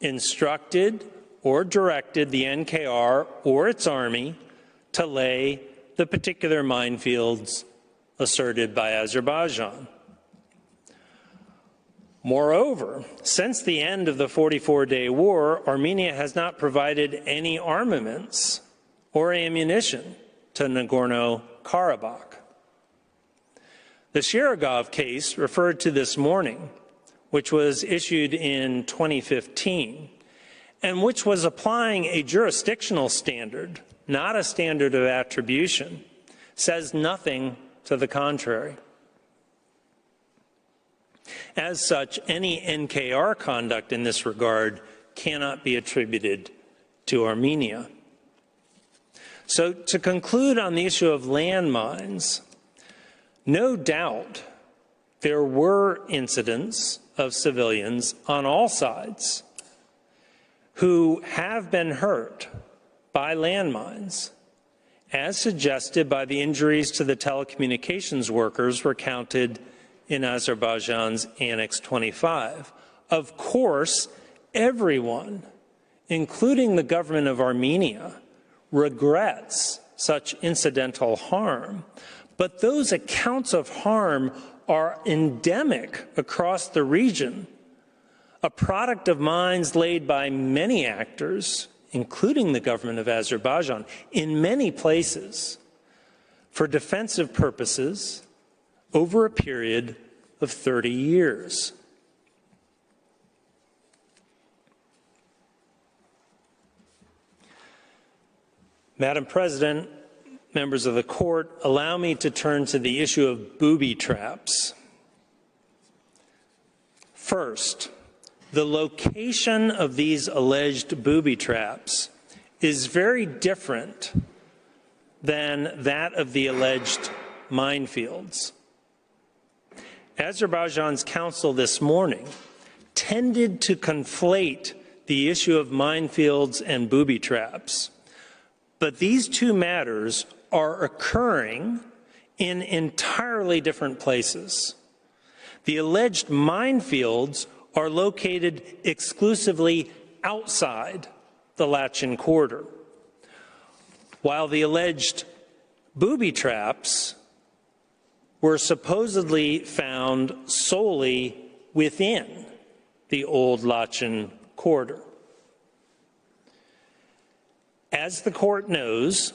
instructed or directed the NKR or its army to lay the particular minefields asserted by Azerbaijan. Moreover, since the end of the 44-day war, Armenia has not provided any armaments or ammunition to Nagorno-Karabakh. The Sherigov case referred to this morning, which was issued in 2015, and which was applying a jurisdictional standard, not a standard of attribution, says nothing to the contrary. As such, any NKR conduct in this regard cannot be attributed to Armenia. So to conclude on the issue of landmines, no doubt there were incidents of civilians on all sides who have been hurt by landmines, as suggested by the injuries to the telecommunications workers recounted in Azerbaijan's Annex 25. Of course, everyone, including the government of Armenia, regrets such incidental harm, but those accounts of harm are endemic across the region, a product of mines laid by many actors, including the government of Azerbaijan, in many places for defensive purposes over a period of 30 years. Madam President, members of the court, allow me to turn to the issue of booby traps. First, the location of these alleged booby traps is very different than that of the alleged minefields. Azerbaijan's counsel this morning tended to conflate the issue of minefields and booby traps, but these two matters are occurring in entirely different places. The alleged minefields are located exclusively outside the Lachin corridor, while the alleged booby traps were supposedly found solely within the old Lachin corridor. As the court knows,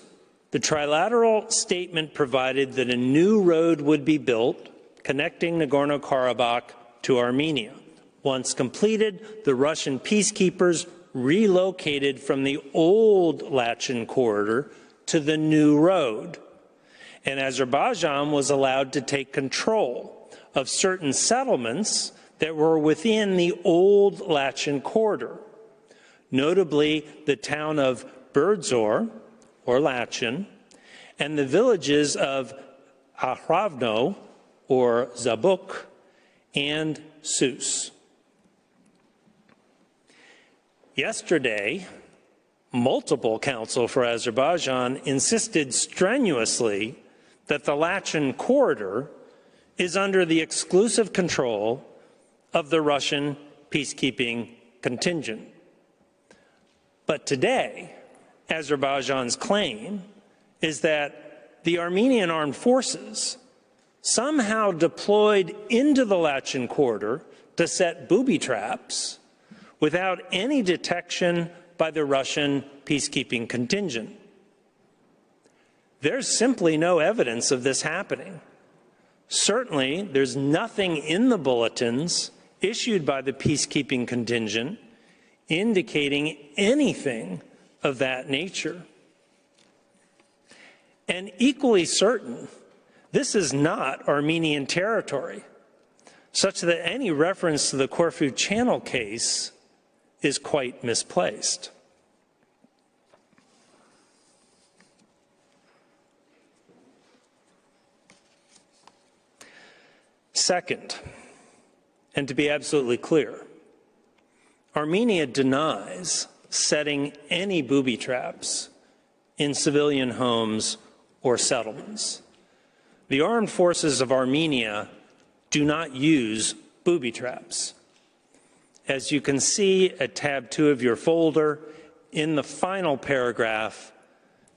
the trilateral statement provided that a new road would be built connecting Nagorno-Karabakh to Armenia. Once completed, the Russian peacekeepers relocated from the old Lachin corridor to the new road, and Azerbaijan was allowed to take control of certain settlements that were within the old Lachin corridor, notably the town of Birdzor, or Lachin, and the villages of Ahravno, or Zabuk, and Sus. Yesterday, multiple counsel for Azerbaijan insisted strenuously that the Lachin corridor is under the exclusive control of the Russian peacekeeping contingent. But today, Azerbaijan's claim is that the Armenian armed forces somehow deployed into the Lachin corridor to set booby traps without any detection by the Russian peacekeeping contingent. There's simply no evidence of this happening. Certainly, there's nothing in the bulletins issued by the peacekeeping contingent indicating anything of that nature. And equally certain, this is not Armenian territory, such that any reference to the Corfu Channel case is quite misplaced. Second, and to be absolutely clear, Armenia denies setting any booby traps in civilian homes or settlements. The armed forces of Armenia do not use booby traps. As you can see at tab 2 of your folder, in the final paragraph,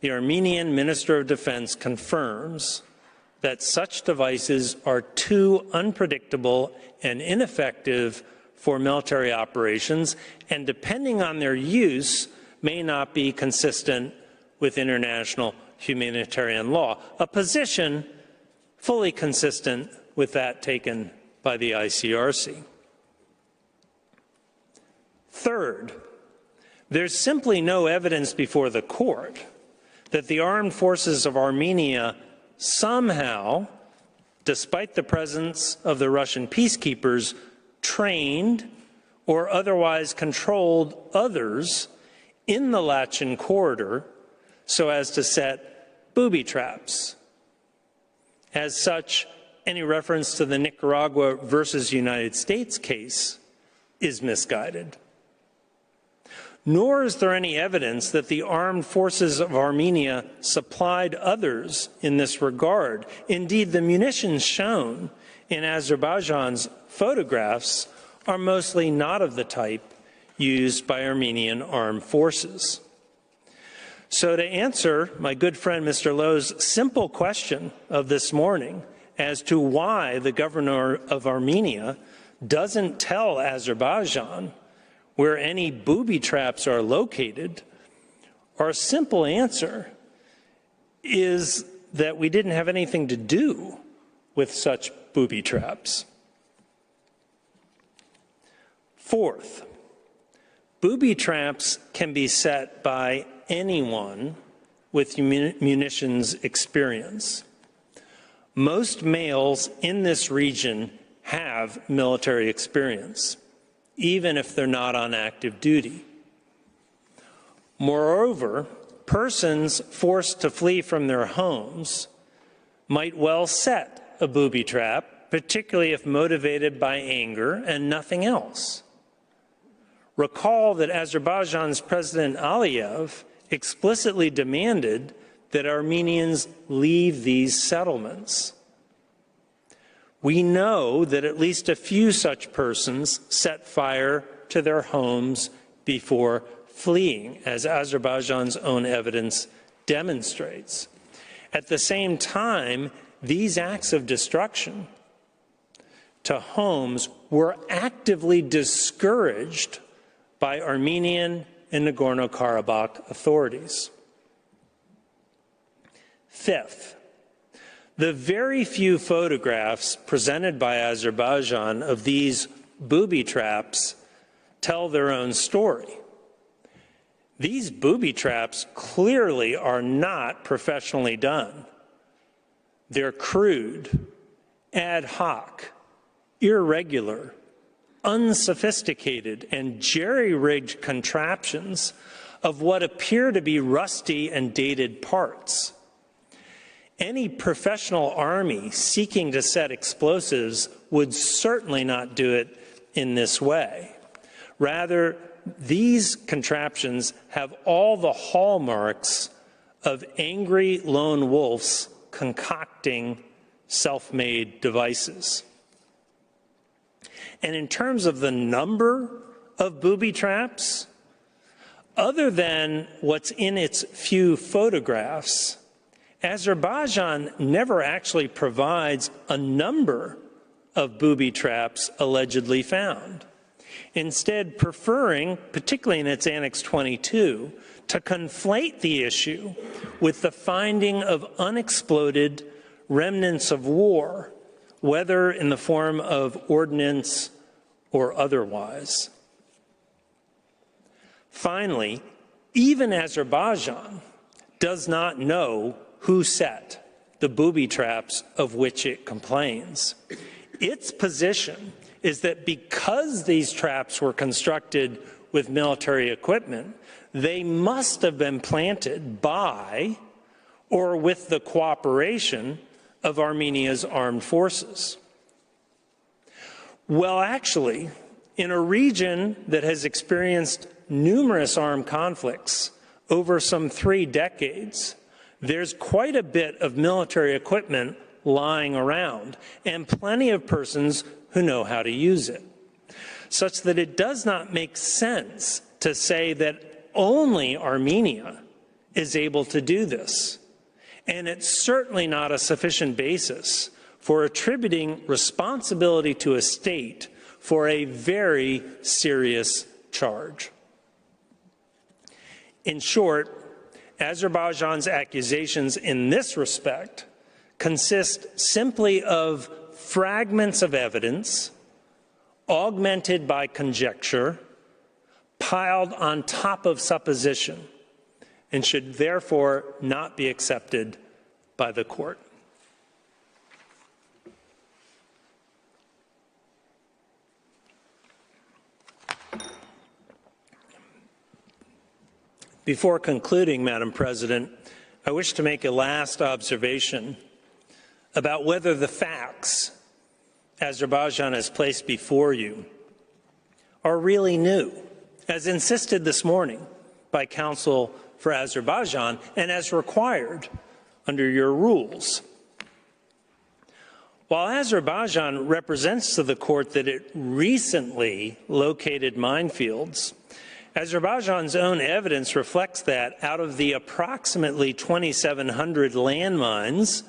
the Armenian Minister of Defense confirms that such devices are too unpredictable and ineffective for military operations, and depending on their use, may not be consistent with international humanitarian law, a position fully consistent with that taken by the ICRC. Third, there's simply no evidence before the court that the armed forces of Armenia somehow despite the presence of the Russian peacekeepers, trained or otherwise controlled others in the Lachen corridor so as to set booby traps. As such, any reference to the Nicaragua versus United States case is misguided. Nor is there any evidence that the armed forces of Armenia supplied others in this regard. Indeed, the munitions shown in Azerbaijan's photographs are mostly not of the type used by Armenian armed forces. So to answer my good friend Mr. Lowe's simple question of this morning as to why the governor of Armenia doesn't tell Azerbaijan where any booby traps are located, our simple answer is that we didn't have anything to do with such booby traps. Fourth, booby traps can be set by anyone with munitions experience. Most males in this region have military experience, even if they're not on active duty. Moreover, persons forced to flee from their homes might well set a booby trap, particularly if motivated by anger and nothing else. Recall that Azerbaijan's President Aliyev explicitly demanded that Armenians leave these settlements. We know that at least a few such persons set fire to their homes before fleeing, as Azerbaijan's own evidence demonstrates. At the same time, these acts of destruction to homes were actively discouraged by Armenian and Nagorno-Karabakh authorities. Fifth, the very few photographs presented by Azerbaijan of these booby traps tell their own story. These booby traps clearly are not professionally done. They're crude, ad hoc, irregular, unsophisticated, and jerry-rigged contraptions of what appear to be rusty and dated parts. Any professional army seeking to set explosives would certainly not do it in this way. Rather, these contraptions have all the hallmarks of angry lone wolves concocting self-made devices. And in terms of the number of booby traps, other than what's in its few photographs, Azerbaijan never actually provides a number of booby traps allegedly found, instead preferring, particularly in its Annex 22, to conflate the issue with the finding of unexploded remnants of war, whether in the form of ordnance or otherwise. Finally, even Azerbaijan does not know who set the booby traps of which it complains. Its position is that because these traps were constructed with military equipment, they must have been planted by or with the cooperation of Armenia's armed forces. Well, actually, in a region that has experienced numerous armed conflicts over some 3 decades, there's quite a bit of military equipment lying around and plenty of persons who know how to use it, such that it does not make sense to say that only Armenia is able to do this. And it's certainly not a sufficient basis for attributing responsibility to a state for a very serious charge. In short, Azerbaijan's accusations in this respect consist simply of fragments of evidence augmented by conjecture, piled on top of supposition, and should therefore not be accepted by the court. Before concluding, Madam President, I wish to make a last observation about whether the facts Azerbaijan has placed before you are really new, as insisted this morning by counsel for Azerbaijan and as required under your rules. While Azerbaijan represents to the court that it recently located minefields, Azerbaijan's own evidence reflects that out of the approximately 2,700 landmines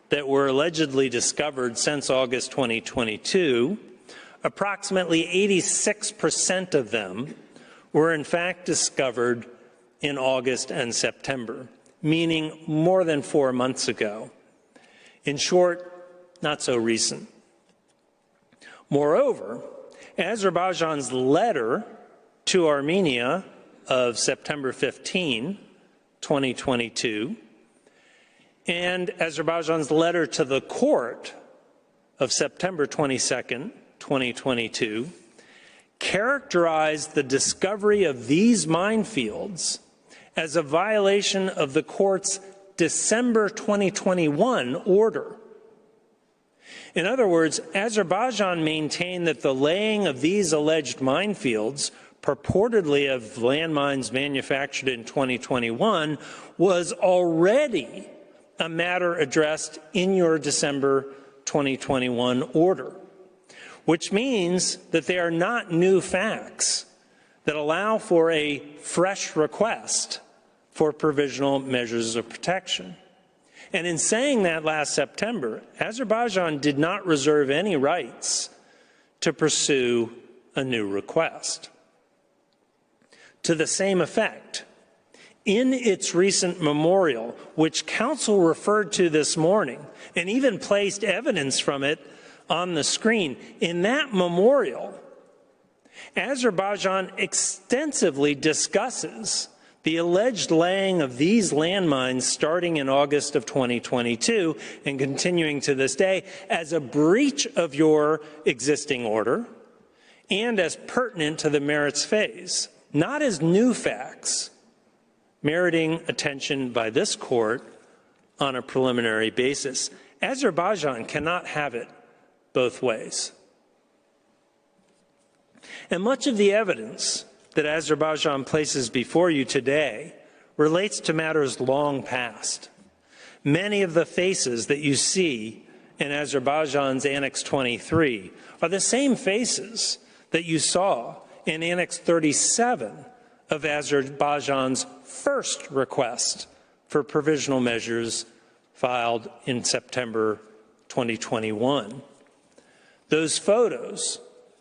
that were allegedly discovered since August 2022, approximately 86% of them were in fact discovered in August and September, meaning more than 4 months ago. In short, not so recent. Moreover, Azerbaijan's letter to Armenia of September 15, 2022, and Azerbaijan's letter to the court of September 22, 2022, characterized the discovery of these minefields as a violation of the court's December 2021 order. In other words, Azerbaijan maintained that the laying of these alleged minefields, purportedly of landmines manufactured in 2021, was already a matter addressed in your December 2021 order, which means that they are not new facts that allow for a fresh request for provisional measures of protection. And in saying that last September, Azerbaijan did not reserve any rights to pursue a new request. To the same effect, in its recent memorial, which counsel referred to this morning and even placed evidence from it on the screen, in that memorial, Azerbaijan extensively discusses the alleged laying of these landmines starting in August of 2022 and continuing to this day as a breach of your existing order and as pertinent to the merits phase, not as new facts meriting attention by this court on a preliminary basis. Azerbaijan cannot have it both ways. And much of the evidence that Azerbaijan places before you today relates to matters long past. Many of the faces that you see in Azerbaijan's Annex 23 are the same faces that you saw in Annex 37 of Azerbaijan's first request for provisional measures filed in September 2021. Those photos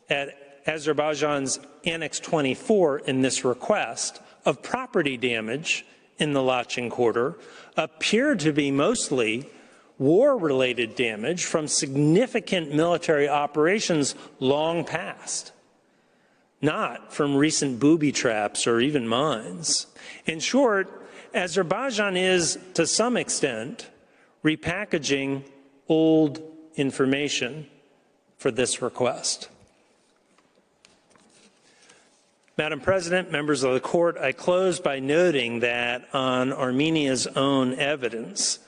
at Azerbaijan's Annex 24 in this request of property damage in the Lachin quarter appear to be mostly war-related damage from significant military operations long past, not from recent booby traps or even mines. In short, Azerbaijan is, to some extent, repackaging old information for this request. Madam President, members of the court, I close by noting that on Armenia's own evidence,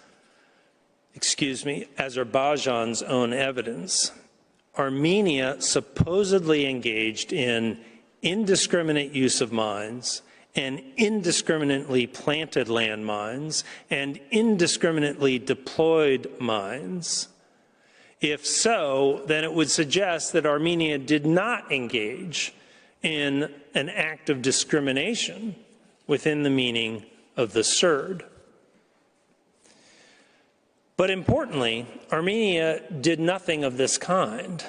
Azerbaijan's own evidence, Armenia supposedly engaged in indiscriminate use of mines and indiscriminately planted landmines and indiscriminately deployed mines. If so, then it would suggest that Armenia did not engage in an act of discrimination within the meaning of the CERD. But importantly, Armenia did nothing of this kind.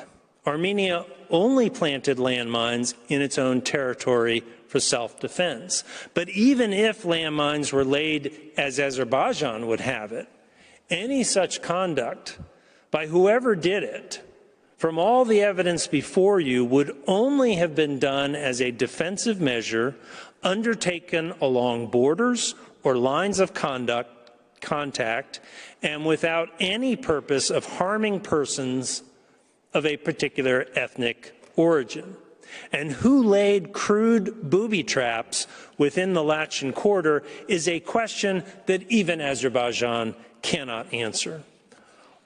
Armenia only planted landmines in its own territory for self-defense. But even if landmines were laid as Azerbaijan would have it, any such conduct by whoever did it, from all the evidence before you, would only have been done as a defensive measure undertaken along borders or lines of contact and without any purpose of harming persons of a particular ethnic origin. And who laid crude booby traps within the Lachen corridor is a question that even Azerbaijan cannot answer.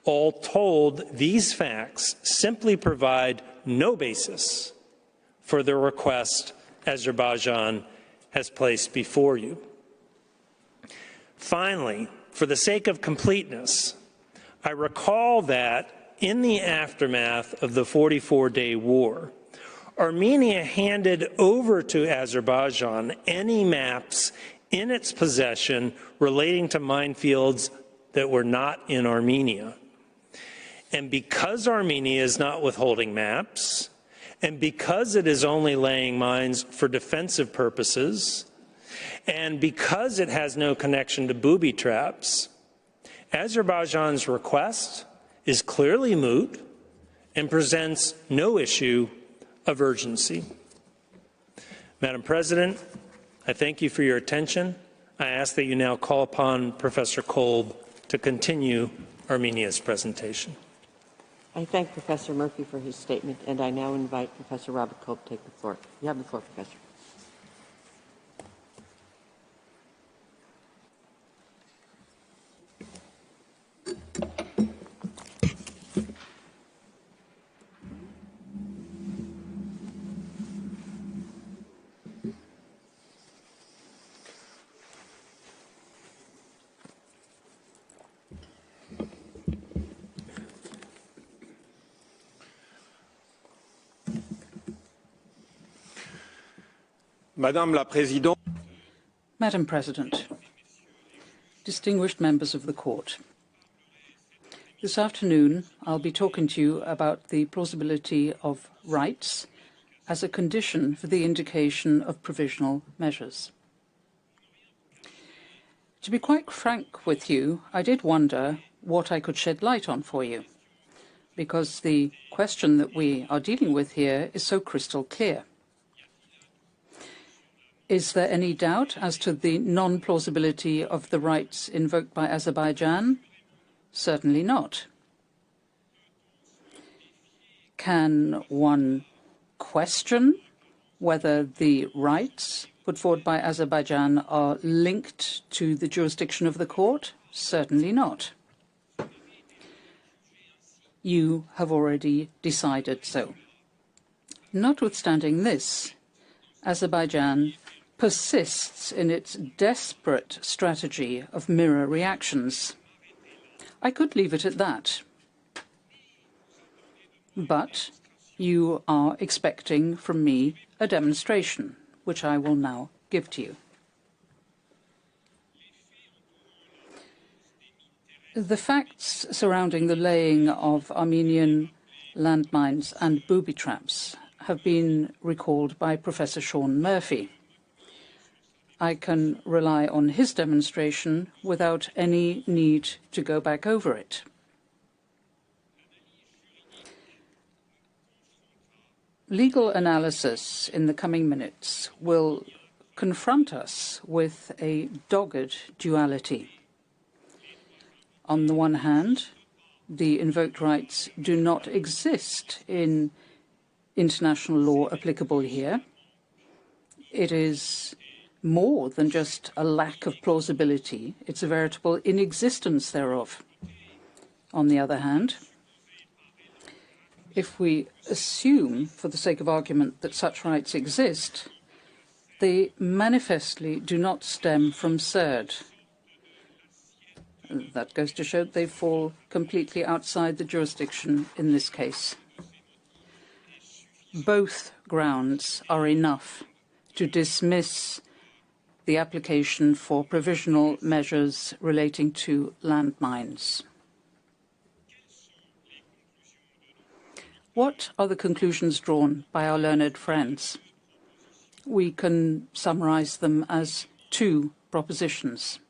All told, these facts simply provide no basis for the request Azerbaijan has placed before you. Finally, for the sake of completeness, I recall that in the aftermath of the 44-day war, Armenia handed over to Azerbaijan any maps in its possession relating to minefields that were not in Armenia. And because Armenia is not withholding maps, and because it is only laying mines for defensive purposes, and because it has no connection to booby traps, Azerbaijan's request is clearly moot and presents no issue of urgency. Madam President, I thank you for your attention. I ask that you now call upon Professor Kolb to continue Armenia's presentation. I thank Professor Murphy for his statement, and I now invite Professor Robert Kolb to take the floor. You have the floor, Professor. Madame la Présidente. Madam President, distinguished members of the Court, this afternoon I'll be talking to you about the plausibility of rights as a condition for the indication of provisional measures. To be quite frank with you, I did wonder what I could shed light on for you, because the question that we are dealing with here is so crystal clear. Is there any doubt as to the non-plausibility of the rights invoked by Azerbaijan? Certainly not. Can one question whether the rights put forward by Azerbaijan are linked to the jurisdiction of the court? Certainly not. You have already decided so. Notwithstanding this, Azerbaijan persists in its desperate strategy of mirror reactions. I could leave it at that. But you are expecting from me a demonstration, which I will now give to you. The facts surrounding the laying of Armenian landmines and booby traps have been recalled by Professor Sean Murphy. I can rely on his demonstration without any need to go back over it. Legal analysis in the coming minutes will confront us with a dogged duality. On the one hand, the invoked rights do not exist in international law applicable here. It is more than just a lack of plausibility. It's a veritable inexistence thereof. On the other hand, if we assume, for the sake of argument, that such rights exist, they manifestly do not stem from CERD. That goes to show they fall completely outside the jurisdiction in this case. Both grounds are enough to dismiss the application for provisional measures relating to landmines. What are the conclusions drawn by our learned friends? We can summarize them as two propositions.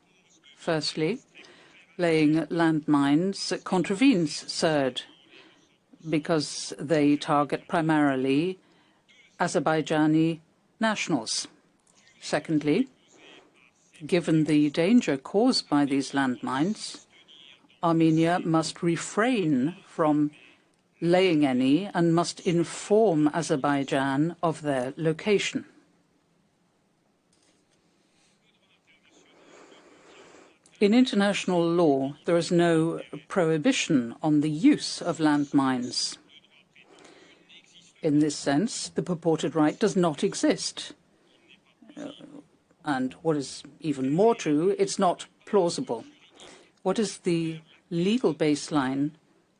Firstly, laying landmines contravenes CERD because they target primarily Azerbaijani nationals. Secondly, given the danger caused by these landmines, Armenia must refrain from laying any and must inform Azerbaijan of their location. In international law, there is no prohibition on the use of landmines. In this sense, the purported right does not exist. And what is even more true, it's not plausible. What is the legal baseline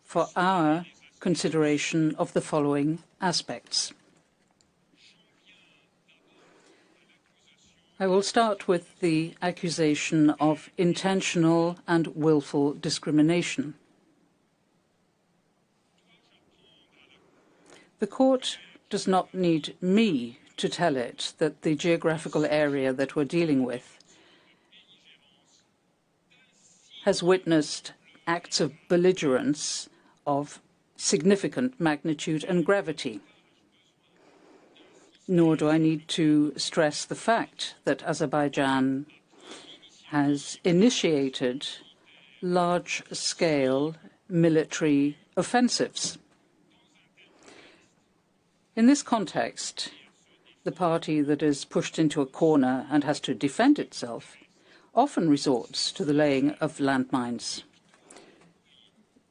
for our consideration of the following aspects? I will start with the accusation of intentional and willful discrimination. The court does not need me to tell it that the geographical area that we're dealing with has witnessed acts of belligerence of significant magnitude and gravity. Nor do I need to stress the fact that Azerbaijan has initiated large-scale military offensives. In this context, the party that is pushed into a corner and has to defend itself often resorts to the laying of landmines.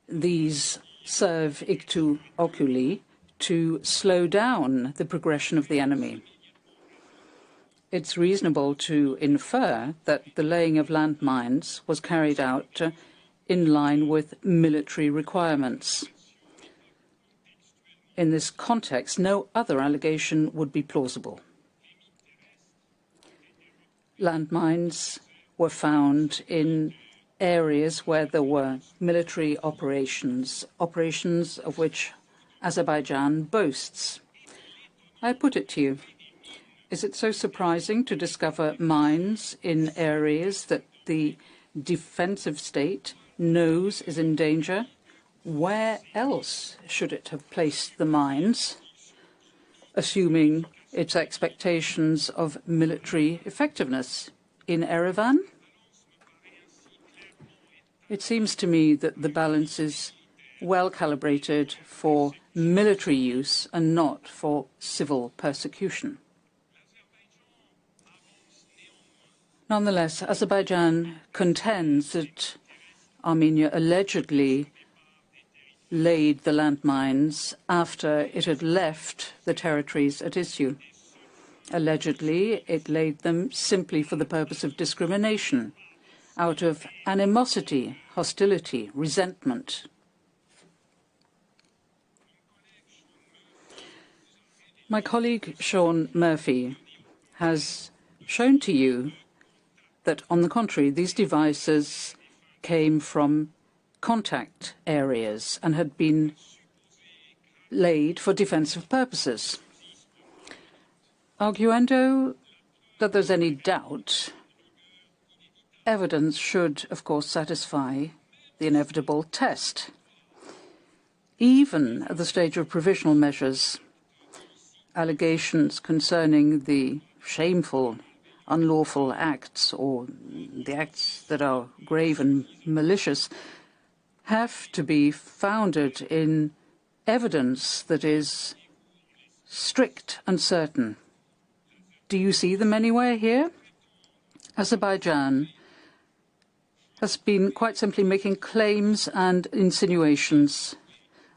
These serve ictu oculi to slow down the progression of the enemy. It's reasonable to infer that the laying of landmines was carried out in line with military requirements. In this context, no other allegation would be plausible. Landmines were found in areas where there were military operations of which Azerbaijan boasts. I put it to you, is it so surprising to discover mines in areas that the defensive state knows is in danger? Where else should it have placed the mines, assuming its expectations of military effectiveness? In Erevan? It seems to me that the balance is well calibrated for military use and not for civil persecution. Nonetheless, Azerbaijan contends that Armenia allegedly laid the landmines after it had left the territories at issue. Allegedly, it laid them simply for the purpose of discrimination, out of animosity, hostility, resentment. My colleague Sean Murphy has shown to you that, on the contrary, these devices came from contact areas and had been laid for defensive purposes. Arguendo that there's any doubt, evidence should, of course, satisfy the inevitable test. Even at the stage of provisional measures, allegations concerning the shameful, unlawful acts or the acts that are grave and malicious have to be founded in evidence that is strict and certain. Do you see them anywhere here? Azerbaijan has been quite simply making claims and insinuations.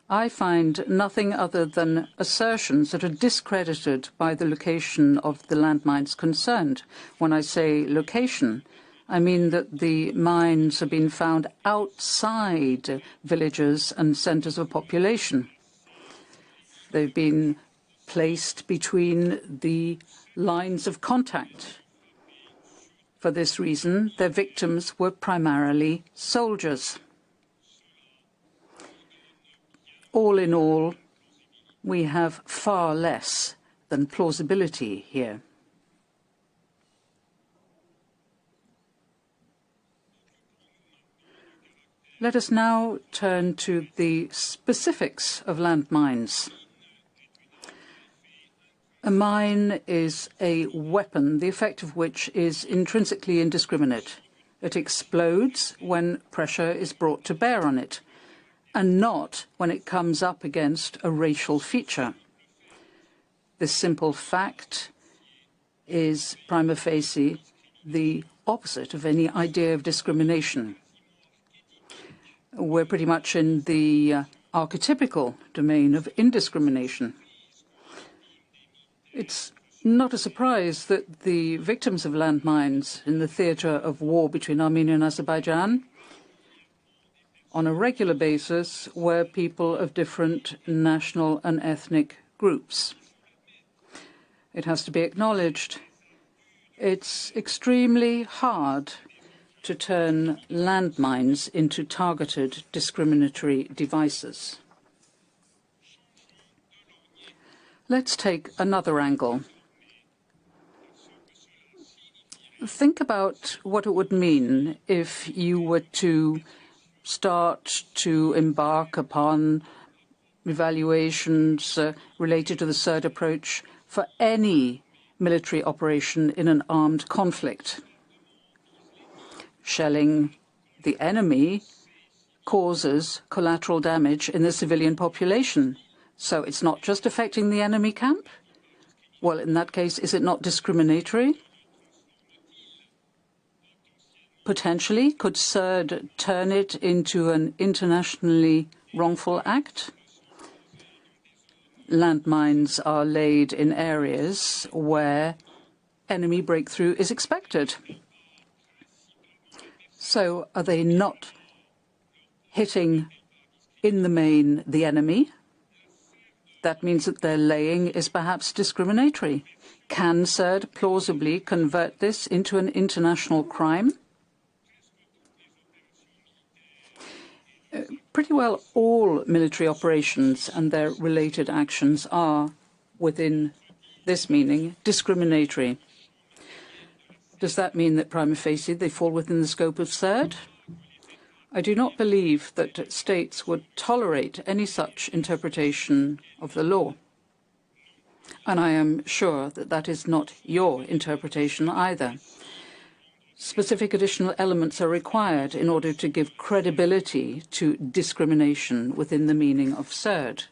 I find nothing other than assertions that are discredited by the location of the landmines concerned. When I say location, I mean that the mines have been found outside villages and centres of population. They've been placed between the lines of contact. For this reason, their victims were primarily soldiers. All in all, we have far less than plausibility here. Let us now turn to the specifics of landmines. A mine is a weapon, the effect of which is intrinsically indiscriminate. It explodes when pressure is brought to bear on it, and not when it comes up against a racial feature. This simple fact is prima facie the opposite of any idea of discrimination. We're pretty much in the archetypical domain of indiscrimination. It's not a surprise that the victims of landmines in the theatre of war between Armenia and Azerbaijan on a regular basis were people of different national and ethnic groups. It has to be acknowledged, it's extremely hard to turn landmines into targeted discriminatory devices. Let's take another angle. Think about what it would mean if you were to start to embark upon evaluations related to the third approach for any military operation in an armed conflict. Shelling the enemy causes collateral damage in the civilian population. So it's not just affecting the enemy camp? Well, in that case, is it not discriminatory? Potentially, could CERD turn it into an internationally wrongful act? Landmines are laid in areas where enemy breakthrough is expected. So are they not hitting in the main the enemy? That means that their laying is perhaps discriminatory. Can CERD plausibly convert this into an international crime? Pretty well all military operations and their related actions are, within this meaning, discriminatory. Does that mean that prima facie they fall within the scope of CERD? I do not believe that states would tolerate any such interpretation of the law. And I am sure that that is not your interpretation either. Specific additional elements are required in order to give credibility to discrimination within the meaning of CERD.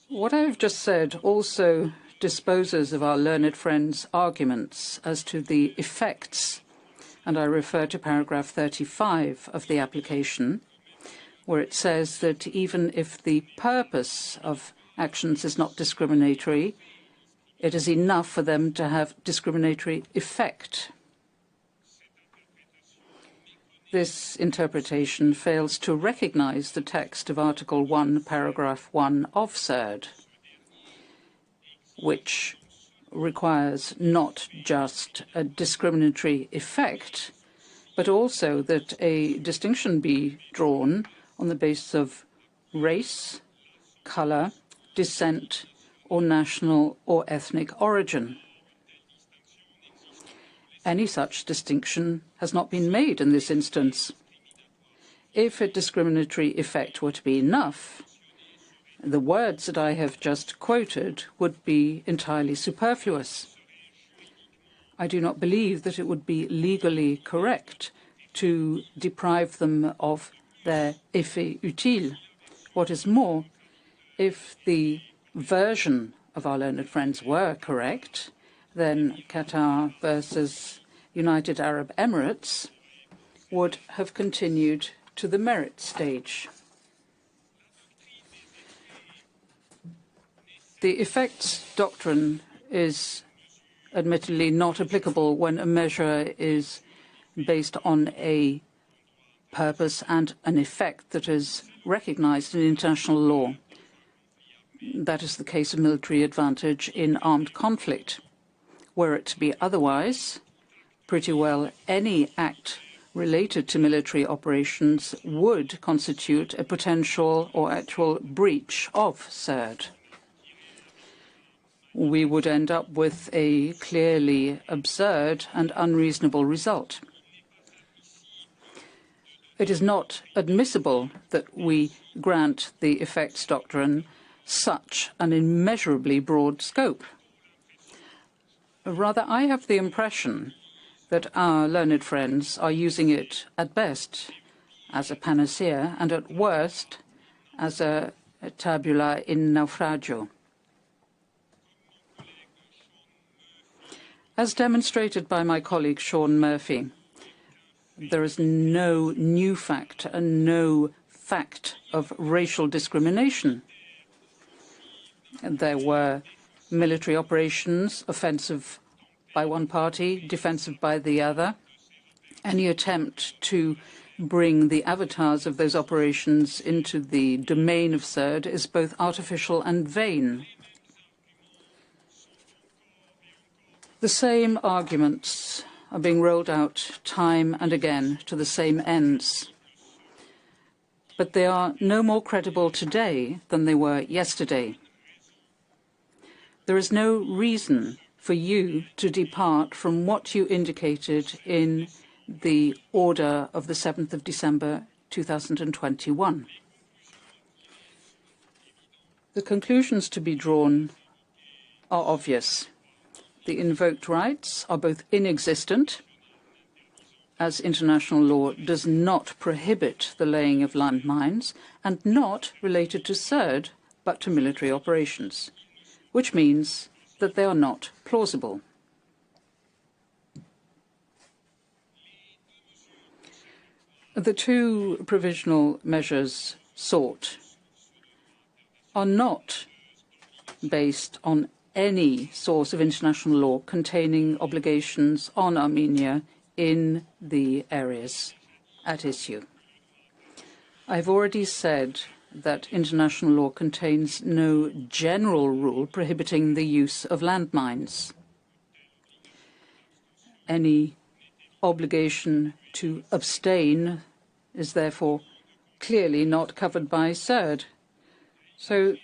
What I have just said also disposes of our learned friend's arguments as to the effects, and I refer to paragraph 35 of the application, where it says that even if the purpose of actions is not discriminatory, it is enough for them to have discriminatory effect. This interpretation fails to recognize the text of Article 1, Paragraph 1 of CERD, which requires not just a discriminatory effect, but also that a distinction be drawn on the basis of race, color, descent, or national or ethnic origin. Any such distinction has not been made in this instance. If a discriminatory effect were to be enough, the words that I have just quoted would be entirely superfluous. I do not believe that it would be legally correct to deprive them of their effet utile. What is more, if the version of our learned friends were correct, then Qatar versus United Arab Emirates would have continued to the merit stage. The effects doctrine is admittedly not applicable when a measure is based on a purpose and an effect that is recognized in international law. That is the case of military advantage in armed conflict. Were it to be otherwise, pretty well any act related to military operations would constitute a potential or actual breach of CERD. We would end up with a clearly absurd and unreasonable result. It is not admissible that we grant the effects doctrine such an immeasurably broad scope. Rather, I have the impression that our learned friends are using it, at best, as a panacea, and at worst, as a tabula in naufragio. As demonstrated by my colleague Sean Murphy, there is no new fact and no fact of racial discrimination. There were military operations, offensive by one party, defensive by the other. Any attempt to bring the avatars of those operations into the domain of CERD is both artificial and vain. The same arguments are being rolled out time and again to the same ends. But they are no more credible today than they were yesterday. There is no reason for you to depart from what you indicated in the order of the 7th of December 2021. The conclusions to be drawn are obvious. The invoked rights are both inexistent, as international law does not prohibit the laying of landmines, and not related to CERD, but to military operations, which means that they are not plausible. The two provisional measures sought are not based on any source of international law containing obligations on Armenia in the areas at issue. I've already said that international law contains no general rule prohibiting the use of landmines. Any obligation to abstain is therefore clearly not covered by CERD. So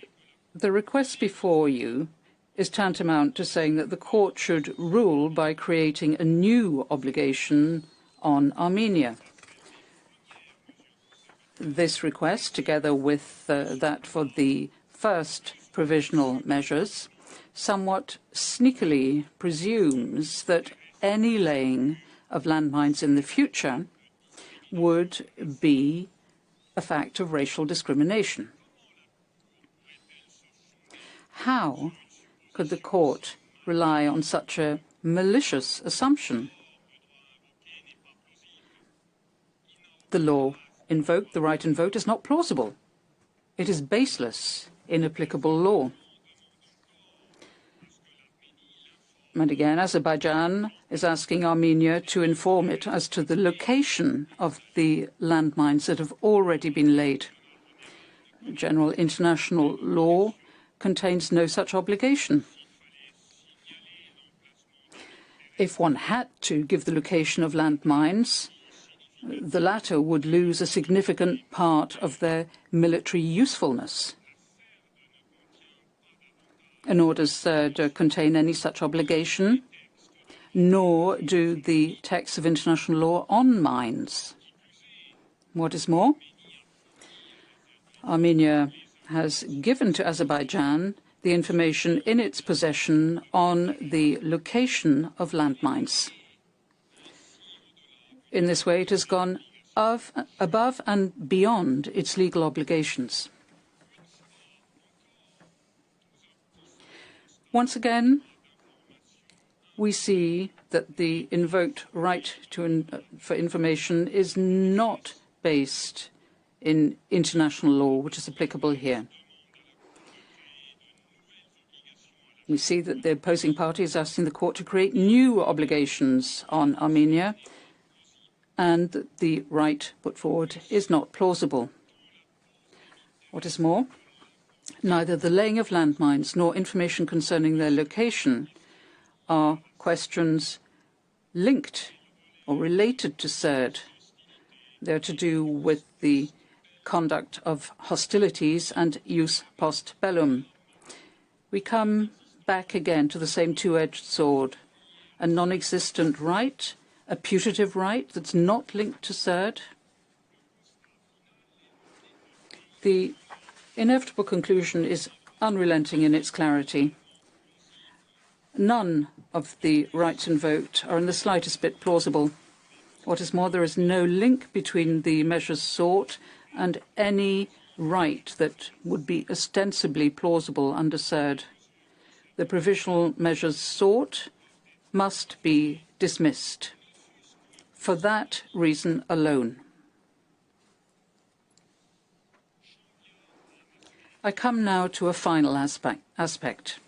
the request before you is tantamount to saying that the court should rule by creating a new obligation on Armenia. This request, together with that for the first provisional measures, somewhat sneakily presumes that any laying of landmines in the future would be a fact of racial discrimination. How could the court rely on such a malicious assumption? The law invoked, the right invoked, is not plausible. It is baseless in applicable law. And again, Azerbaijan is asking Armenia to inform it as to the location of the landmines that have already been laid. General international law contains no such obligation. If one had to give the location of landmines, the latter would lose a significant part of their military usefulness. Nor does CERD contain any such obligation, nor do the texts of international law on mines. What is more, Armenia has given to Azerbaijan the information in its possession on the location of landmines. In this way, it has gone above and beyond its legal obligations. Once again, we see that the invoked right for information is not based in international law, which is applicable here. We see that the opposing party is asking the court to create new obligations on Armenia, and that the right put forward is not plausible. What is more, neither the laying of landmines nor information concerning their location are questions linked or related to CERD. They're to do with the conduct of hostilities and use post bellum. We come back again to the same two-edged sword, a non-existent right, a putative right that's not linked to CERD. The inevitable conclusion is unrelenting in its clarity. None of the rights invoked are in the slightest bit plausible. What is more, there is no link between the measures sought and any right that would be ostensibly plausible under CERD. The provisional measures sought must be dismissed for that reason alone. I come now to a final aspect.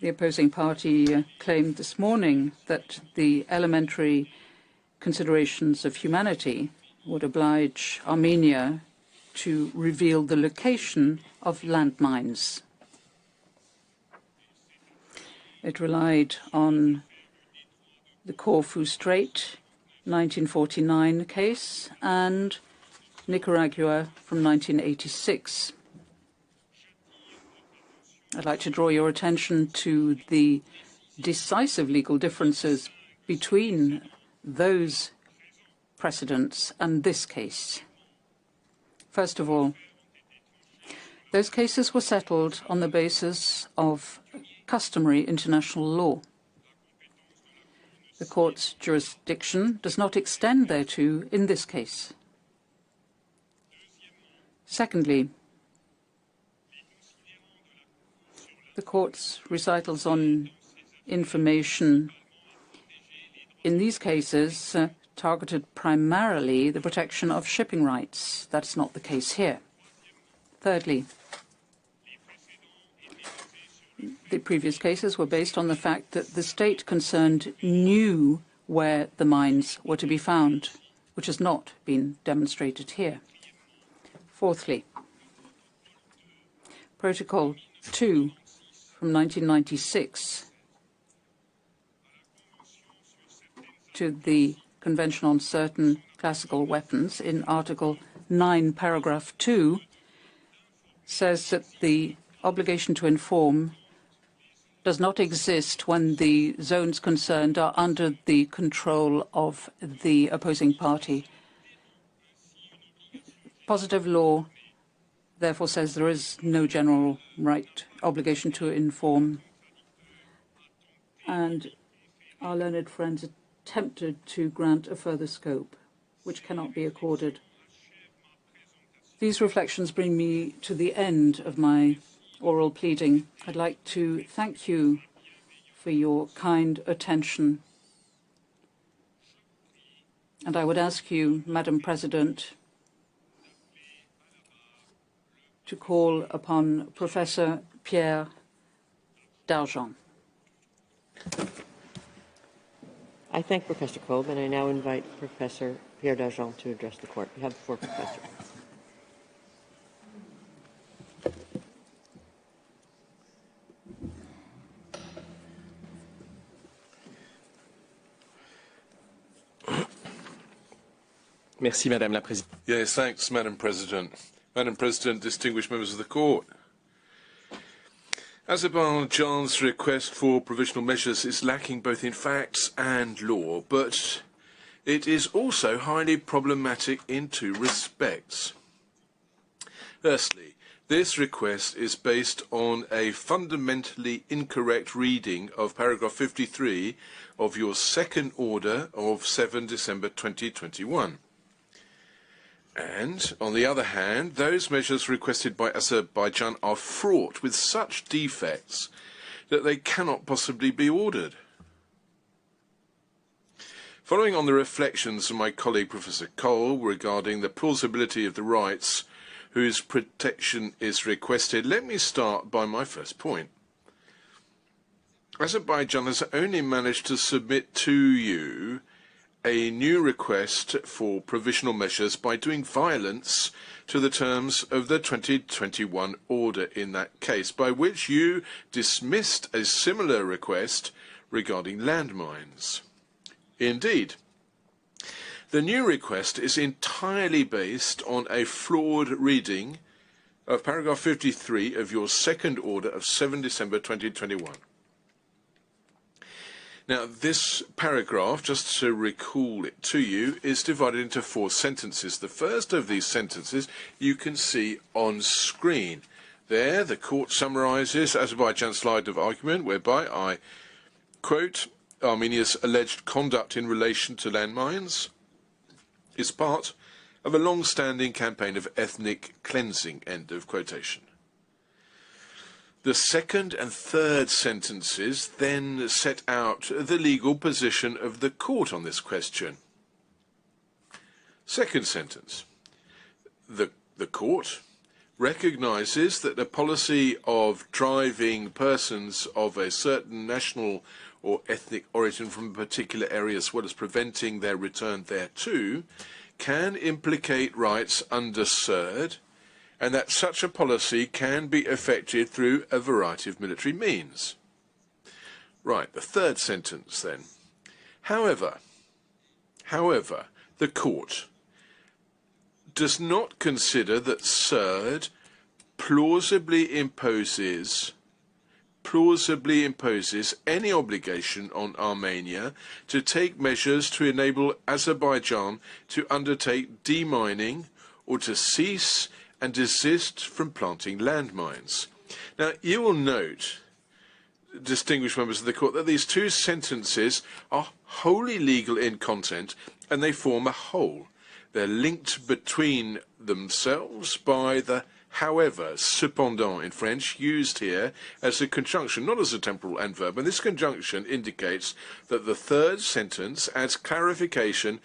The opposing party claimed this morning that the elementary considerations of humanity would oblige Armenia to reveal the location of landmines. It relied on the Corfu Strait 1949 case and Nicaragua from 1986. I'd like to draw your attention to the decisive legal differences between those precedents and this case. First of all, those cases were settled on the basis of customary international law. The court's jurisdiction does not extend thereto in this case. Secondly, the court's recitals on information in these cases targeted primarily the protection of shipping rights. That's not the case here. Thirdly, the previous cases were based on the fact that the state concerned knew where the mines were to be found, which has not been demonstrated here. Fourthly, Protocol 2 from 1996 to the Convention on Certain Classical Weapons in Article 9, Paragraph 2 says that the obligation to inform does not exist when the zones concerned are under the control of the opposing party. Positive law, therefore, says there is no general obligation to inform. And our learned friends attempted to grant a further scope, which cannot be accorded. These reflections bring me to the end of my oral pleading. I'd like to thank you for your kind attention. And I would ask you, Madam President, to call upon Professor Pierre D'Argent. I thank Professor Kolb, and I now invite Professor Pierre D'Argent to address the court. You have the floor, Professor. Merci, Madame la Présidente. Yes, thanks, Madam President. Madam President, distinguished members of the Court. Azerbaijan's request for provisional measures is lacking both in facts and law, but it is also highly problematic in two respects. Firstly, this request is based on a fundamentally incorrect reading of paragraph 53 of your second order of 7 December 2021. And, on the other hand, those measures requested by Azerbaijan are fraught with such defects that they cannot possibly be ordered. Following on the reflections of my colleague Professor Cole regarding the plausibility of the rights whose protection is requested, let me start by my first point. Azerbaijan has only managed to submit to you a new request for provisional measures by doing violence to the terms of the 2021 order in that case, by which you dismissed a similar request regarding landmines. Indeed, the new request is entirely based on a flawed reading of paragraph 53 of your second order of 7 December 2021. Now, this paragraph, just to recall it to you, is divided into 4 sentences. The first of these sentences you can see on screen. There, the court summarises Azerbaijan's line of argument, whereby I quote, Armenia's alleged conduct in relation to landmines is part of a long-standing campaign of ethnic cleansing, end of quotation. The second and third sentences then set out the legal position of the court on this question. Second sentence. The court recognizes that the policy of driving persons of a certain national or ethnic origin from a particular area as well as preventing their return thereto can implicate rights under CERD, and that such a policy can be effected through a variety of military means. Right, the third sentence then. However, the court does not consider that CERD plausibly imposes any obligation on Armenia to take measures to enable Azerbaijan to undertake demining or to cease and desist from planting landmines. Now, you will note, distinguished members of the court, that these two sentences are wholly legal in content and they form a whole. They're linked between themselves by the however, cependant in French, used here as a conjunction, not as a temporal adverb. And this conjunction indicates that the third sentence adds clarification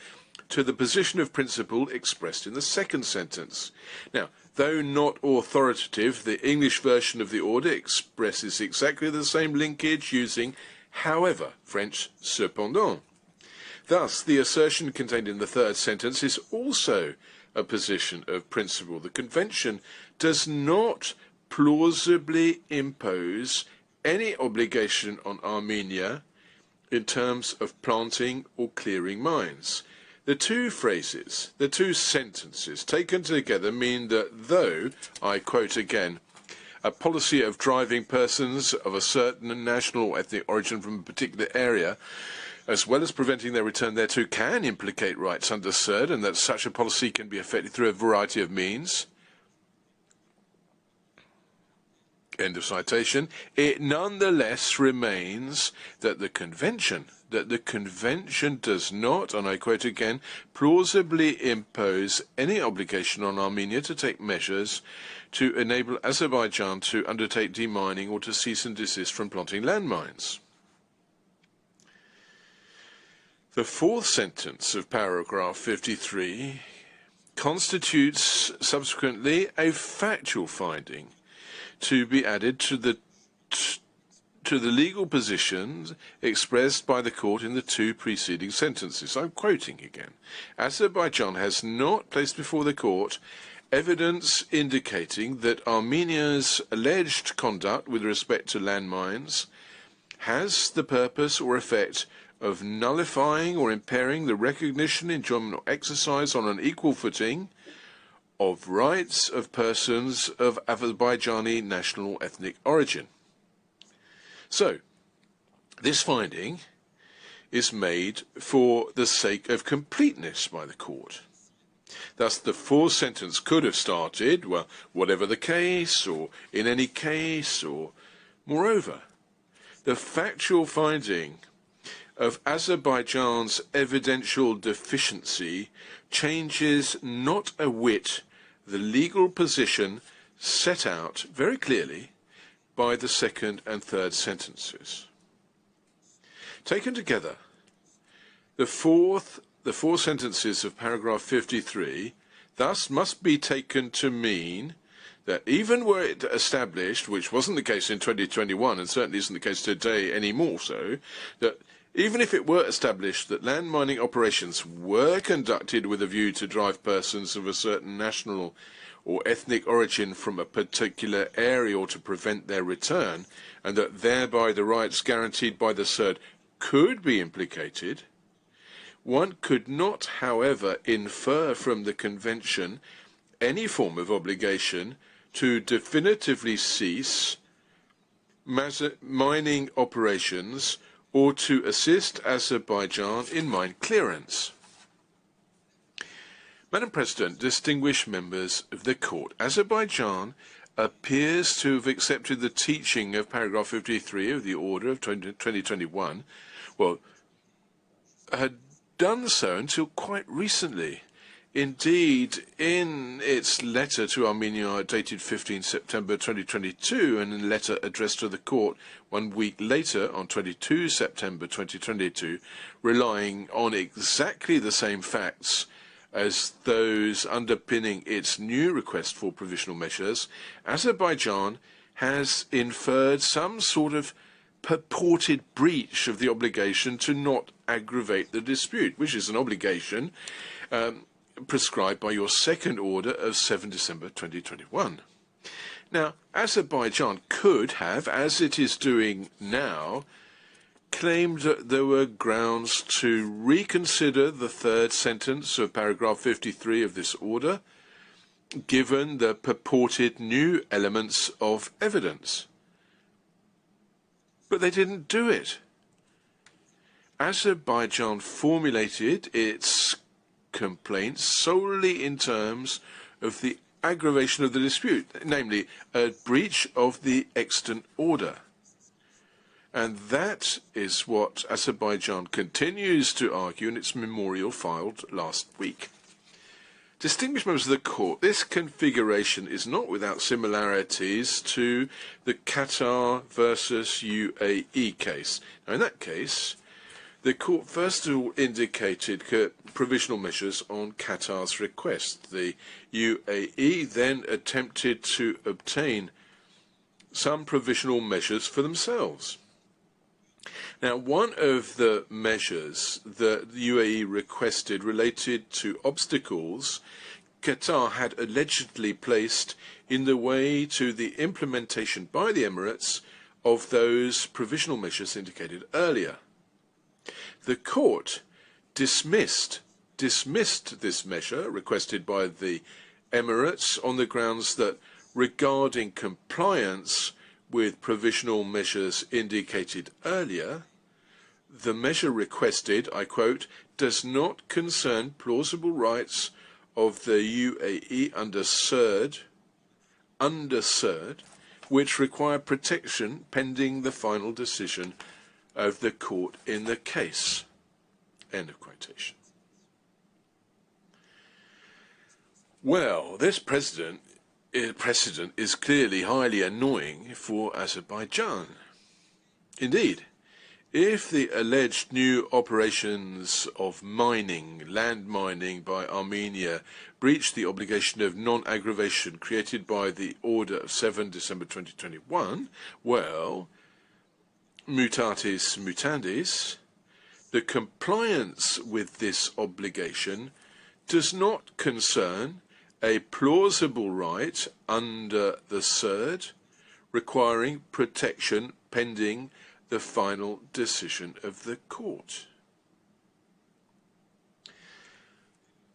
to the position of principle expressed in the second sentence. Now, though not authoritative, the English version of the order expresses exactly the same linkage using however, French cependant. Thus, the assertion contained in the third sentence is also a position of principle. The Convention does not plausibly impose any obligation on Armenia in terms of planting or clearing mines. The two phrases, the two sentences taken together mean that though, I quote again, a policy of driving persons of a certain national or ethnic origin from a particular area, as well as preventing their return thereto, can implicate rights under CERD, and that such a policy can be effected through a variety of means. End of citation. It nonetheless remains that the Convention does not, and I quote again, plausibly impose any obligation on Armenia to take measures to enable Azerbaijan to undertake demining or to cease and desist from planting landmines. The fourth sentence of paragraph 53 constitutes subsequently a factual finding to be added to the legal positions expressed by the court in the two preceding sentences. I'm quoting again. Azerbaijan has not placed before the court evidence indicating that Armenia's alleged conduct with respect to landmines has the purpose or effect of nullifying or impairing the recognition, enjoyment or exercise on an equal footing of rights of persons of Azerbaijani national ethnic origin. So, this finding is made for the sake of completeness by the court. Thus, the fourth sentence could have started, well, whatever the case, or in any case, or moreover, the factual finding of Azerbaijan's evidential deficiency changes not a whit the legal position set out very clearly by the second and third sentences. Taken together, the four sentences of paragraph 53 thus must be taken to mean that even were it established, which wasn't the case in 2021 and certainly isn't the case today any more so, that even if it were established that land mining operations were conducted with a view to drive persons of a certain national or ethnic origin from a particular area or to prevent their return, and that thereby the rights guaranteed by the CERD could be implicated, one could not, however, infer from the Convention any form of obligation to definitively cease mining operations or to assist Azerbaijan in mine clearance. Madam President, distinguished members of the Court, Azerbaijan appears to have accepted the teaching of paragraph 53 of the order of 2021, well, had done so until quite recently. Indeed, in its letter to Armenia dated 15 September 2022 and in a letter addressed to the court 1 week later on 22 September 2022, relying on exactly the same facts as those underpinning its new request for provisional measures, Azerbaijan has inferred some sort of purported breach of the obligation to not aggravate the dispute, which is an obligation prescribed by your second order of 7 December 2021. Now, Azerbaijan could have, as it is doing now, claimed that there were grounds to reconsider the third sentence of paragraph 53 of this order, given the purported new elements of evidence. But they didn't do it. Azerbaijan formulated its complaints solely in terms of the aggravation of the dispute, namely a breach of the extant order. And that is what Azerbaijan continues to argue in its memorial filed last week. Distinguished members of the court, this configuration is not without similarities to the Qatar versus UAE case. Now, in that case, the court first of all indicated provisional measures on Qatar's request. The UAE then attempted to obtain some provisional measures for themselves. Now, one of the measures that the UAE requested related to obstacles Qatar had allegedly placed in the way to the implementation by the Emirates of those provisional measures indicated earlier. The court dismissed this measure requested by the Emirates on the grounds that regarding compliance with provisional measures indicated earlier, the measure requested, I quote, does not concern plausible rights of the UAE under CERD, which require protection pending the final decision of the court in the case. End of quotation. Well, this precedent is clearly highly annoying for Azerbaijan. Indeed, if the alleged new operations of land mining by Armenia breach the obligation of non-aggravation created by the order of 7 December 2021, well, mutatis mutandis, the compliance with this obligation does not concern a plausible right under the CERD requiring protection pending the final decision of the court.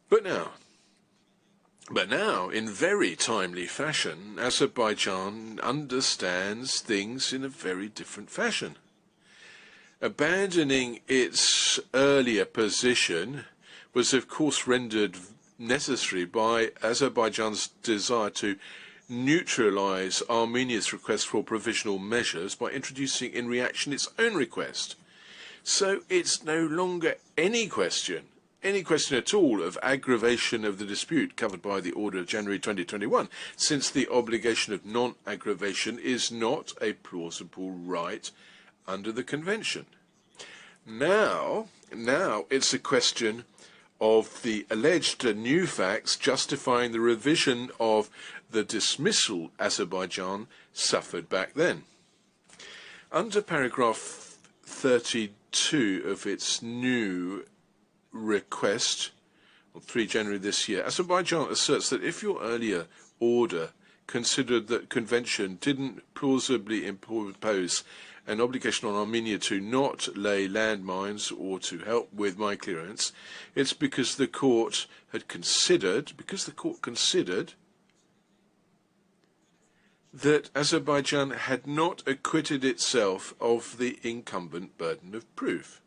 But now, in very timely fashion, Azerbaijan understands things in a very different fashion. Abandoning its earlier position was of course rendered necessary by Azerbaijan's desire to neutralize Armenia's request for provisional measures by introducing in reaction its own request. So it's no longer any question at all of aggravation of the dispute covered by the order of January 2021, since the obligation of non-aggravation is not a plausible right under the convention. Now it's a question of the alleged new facts justifying the revision of the dismissal Azerbaijan suffered back then. Under paragraph 32 of its new request on 3 January this year, Azerbaijan asserts that if your earlier order considered that convention didn't plausibly impose an obligation on Armenia to not lay landmines or to help with mine clearance, it's because the court considered that Azerbaijan had not acquitted itself of the incumbent burden of proof.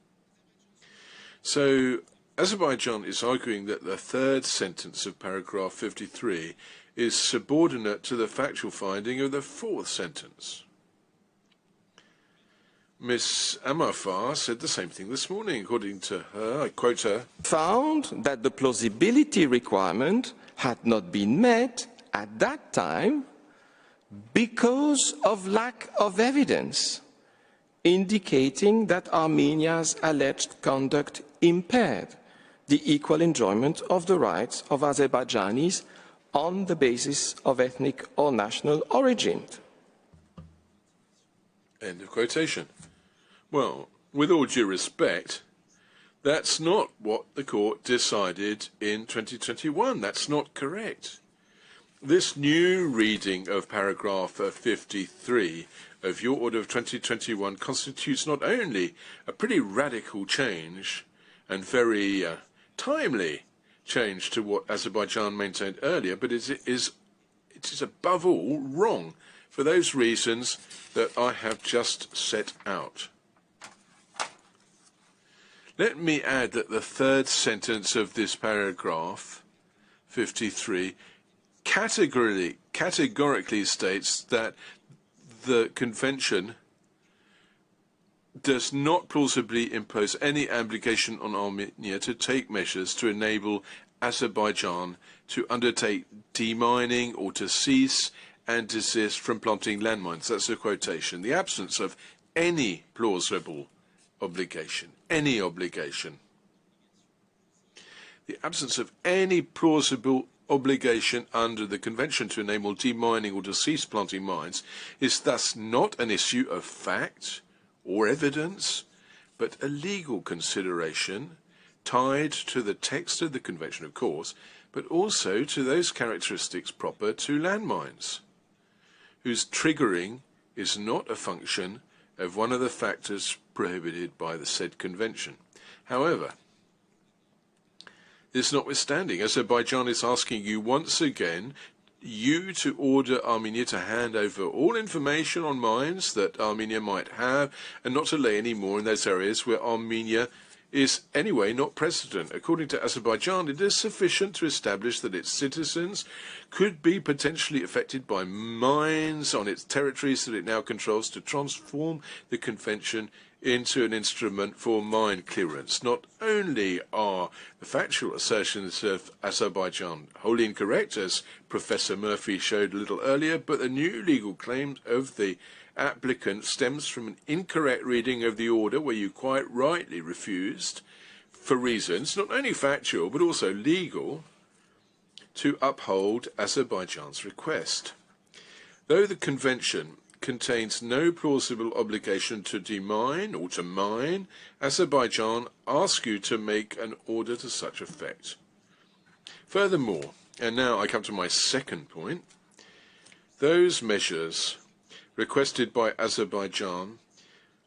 So Azerbaijan is arguing that the third sentence of paragraph 53 is subordinate to the factual finding of the fourth sentence. Ms. Amafar said the same thing this morning. According to her, I quote her, found that the plausibility requirement had not been met at that time because of lack of evidence indicating that Armenia's alleged conduct impaired the equal enjoyment of the rights of Azerbaijanis on the basis of ethnic or national origin. End of quotation. Well, with all due respect, that's not what the court decided in 2021. That's not correct. This new reading of paragraph 53 of your order of 2021 constitutes not only a pretty radical change and very timely change to what Azerbaijan maintained earlier, but it is above all wrong for those reasons that I have just set out. Let me add that the third sentence of this paragraph 53 categorically states that the Convention does not plausibly impose any obligation on Armenia to take measures to enable Azerbaijan to undertake demining or to cease and desist from planting landmines. That's a quotation. The absence of any plausible obligation, any obligation. The absence of any plausible obligation under the Convention to enable demining or to cease planting mines is thus not an issue of fact or evidence, but a legal consideration tied to the text of the Convention, of course, but also to those characteristics proper to landmines, whose triggering is not a function of one of the factors prohibited by the said Convention. However, this notwithstanding, Azerbaijan is asking you once again to order Armenia to hand over all information on mines that Armenia might have and not to lay any more in those areas where Armenia is anyway not present. According to Azerbaijan, it is sufficient to establish that its citizens could be potentially affected by mines on its territories that it now controls to transform the Convention into an instrument for mine clearance. Not only are the factual assertions of Azerbaijan wholly incorrect, as Professor Murphy showed a little earlier, but the new legal claim of the applicant stems from an incorrect reading of the order where you quite rightly refused, for reasons not only factual but also legal, to uphold Azerbaijan's request. Though the Convention contains no plausible obligation to demine or to mine, Azerbaijan asks you to make an order to such effect. Furthermore, and now I come to my second point, those measures requested by Azerbaijan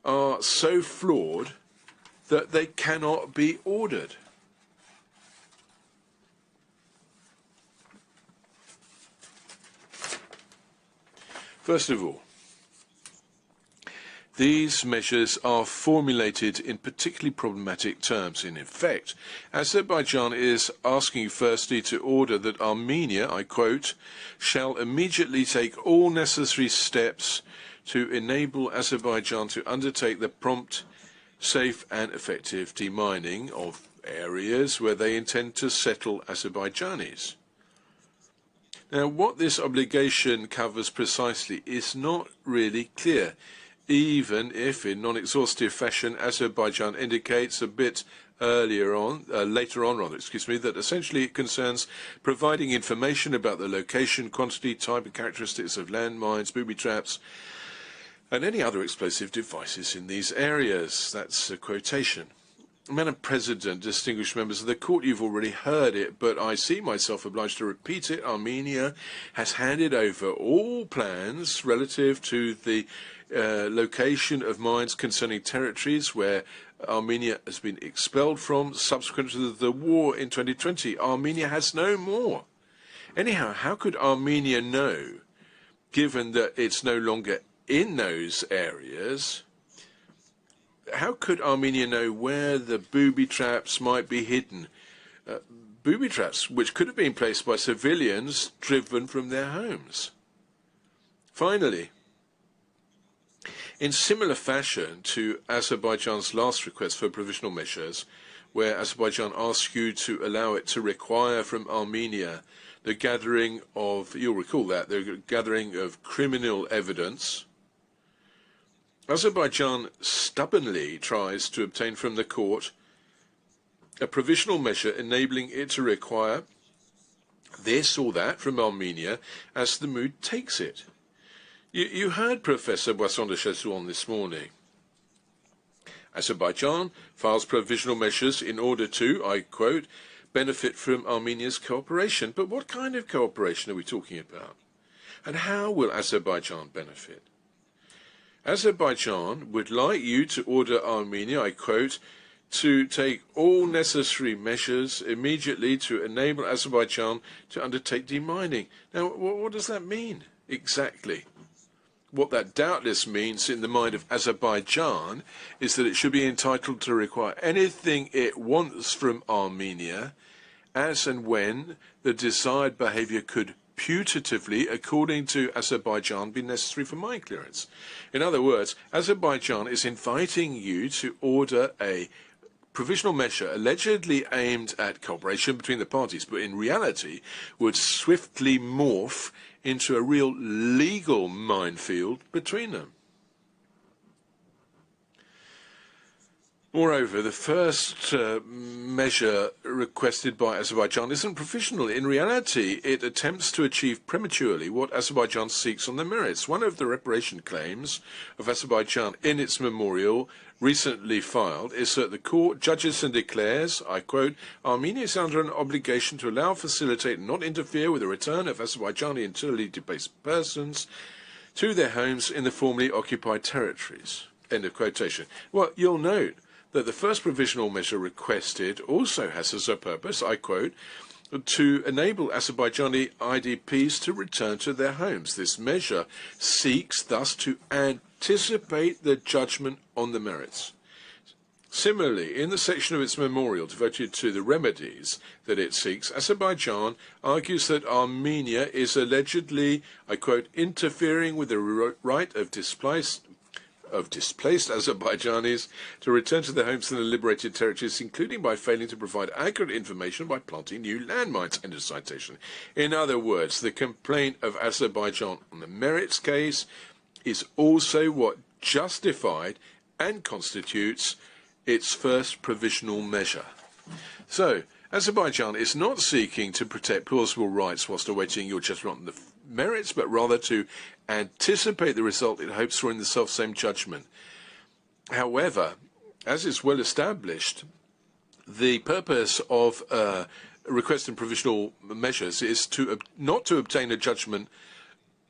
are so flawed that they cannot be ordered. First of all, these measures are formulated in particularly problematic terms. In effect, Azerbaijan is asking firstly to order that Armenia, I quote, shall immediately take all necessary steps to enable Azerbaijan to undertake the prompt, safe and effective demining of areas where they intend to settle Azerbaijanis. Now, what this obligation covers precisely is not really clear, even if in non-exhaustive fashion Azerbaijan indicates a bit later on, that essentially it concerns providing information about the location, quantity, type and characteristics of landmines, booby traps, and any other explosive devices in these areas. That's a quotation. Madam President, distinguished members of the Court, you've already heard it, but I see myself obliged to repeat it. Armenia has handed over all plans relative to the location of mines concerning territories where Armenia has been expelled from subsequent to the war in 2020. Armenia has no more. Anyhow, how could Armenia know, given that it's no longer in those areas, how could Armenia know where the booby traps might be hidden? booby traps, which could have been placed by civilians driven from their homes. Finally, in similar fashion to Azerbaijan's last request for provisional measures, where Azerbaijan asked you to allow it to require from Armenia the gathering of, you'll recall that, the gathering of criminal evidence, Azerbaijan stubbornly tries to obtain from the court a provisional measure enabling it to require this or that from Armenia as the mood takes it. You heard Professor Boisson de Chazouan this morning. Azerbaijan files provisional measures in order to, I quote, benefit from Armenia's cooperation. But what kind of cooperation are we talking about? And how will Azerbaijan benefit? Azerbaijan would like you to order Armenia, I quote, to take all necessary measures immediately to enable Azerbaijan to undertake demining. Now, what does that mean exactly? What that doubtless means in the mind of Azerbaijan is that it should be entitled to require anything it wants from Armenia as and when the desired behavior could putatively, according to Azerbaijan, be necessary for mine clearance. In other words, Azerbaijan is inviting you to order a provisional measure allegedly aimed at cooperation between the parties, but in reality would swiftly morph into a real legal minefield between them. Moreover, the first measure requested by Azerbaijan isn't provisional. In reality, it attempts to achieve prematurely what Azerbaijan seeks on the merits. One of the reparation claims of Azerbaijan in its memorial recently filed is that the court judges and declares, I quote, Armenia is under an obligation to allow, facilitate, and not interfere with the return of Azerbaijani internally displaced persons to their homes in the formerly occupied territories. End of quotation. Well, you'll note that the first provisional measure requested also has as a purpose, I quote, to enable Azerbaijani IDPs to return to their homes. This measure seeks thus to anticipate the judgment on the merits. Similarly, in the section of its memorial devoted to the remedies that it seeks, Azerbaijan argues that Armenia is allegedly, I quote, interfering with the right of displaced Azerbaijanis to return to their homes in the liberated territories, including by failing to provide accurate information by planting new landmines. End of citation. In other words, the complaint of Azerbaijan on the merits case is also what justified and constitutes its first provisional measure. So, Azerbaijan is not seeking to protect plausible rights whilst awaiting your judgment on the merits, but rather to anticipate the result it hopes for in the self-same judgment. However, as is well established, the purpose of requesting provisional measures is not to obtain a judgment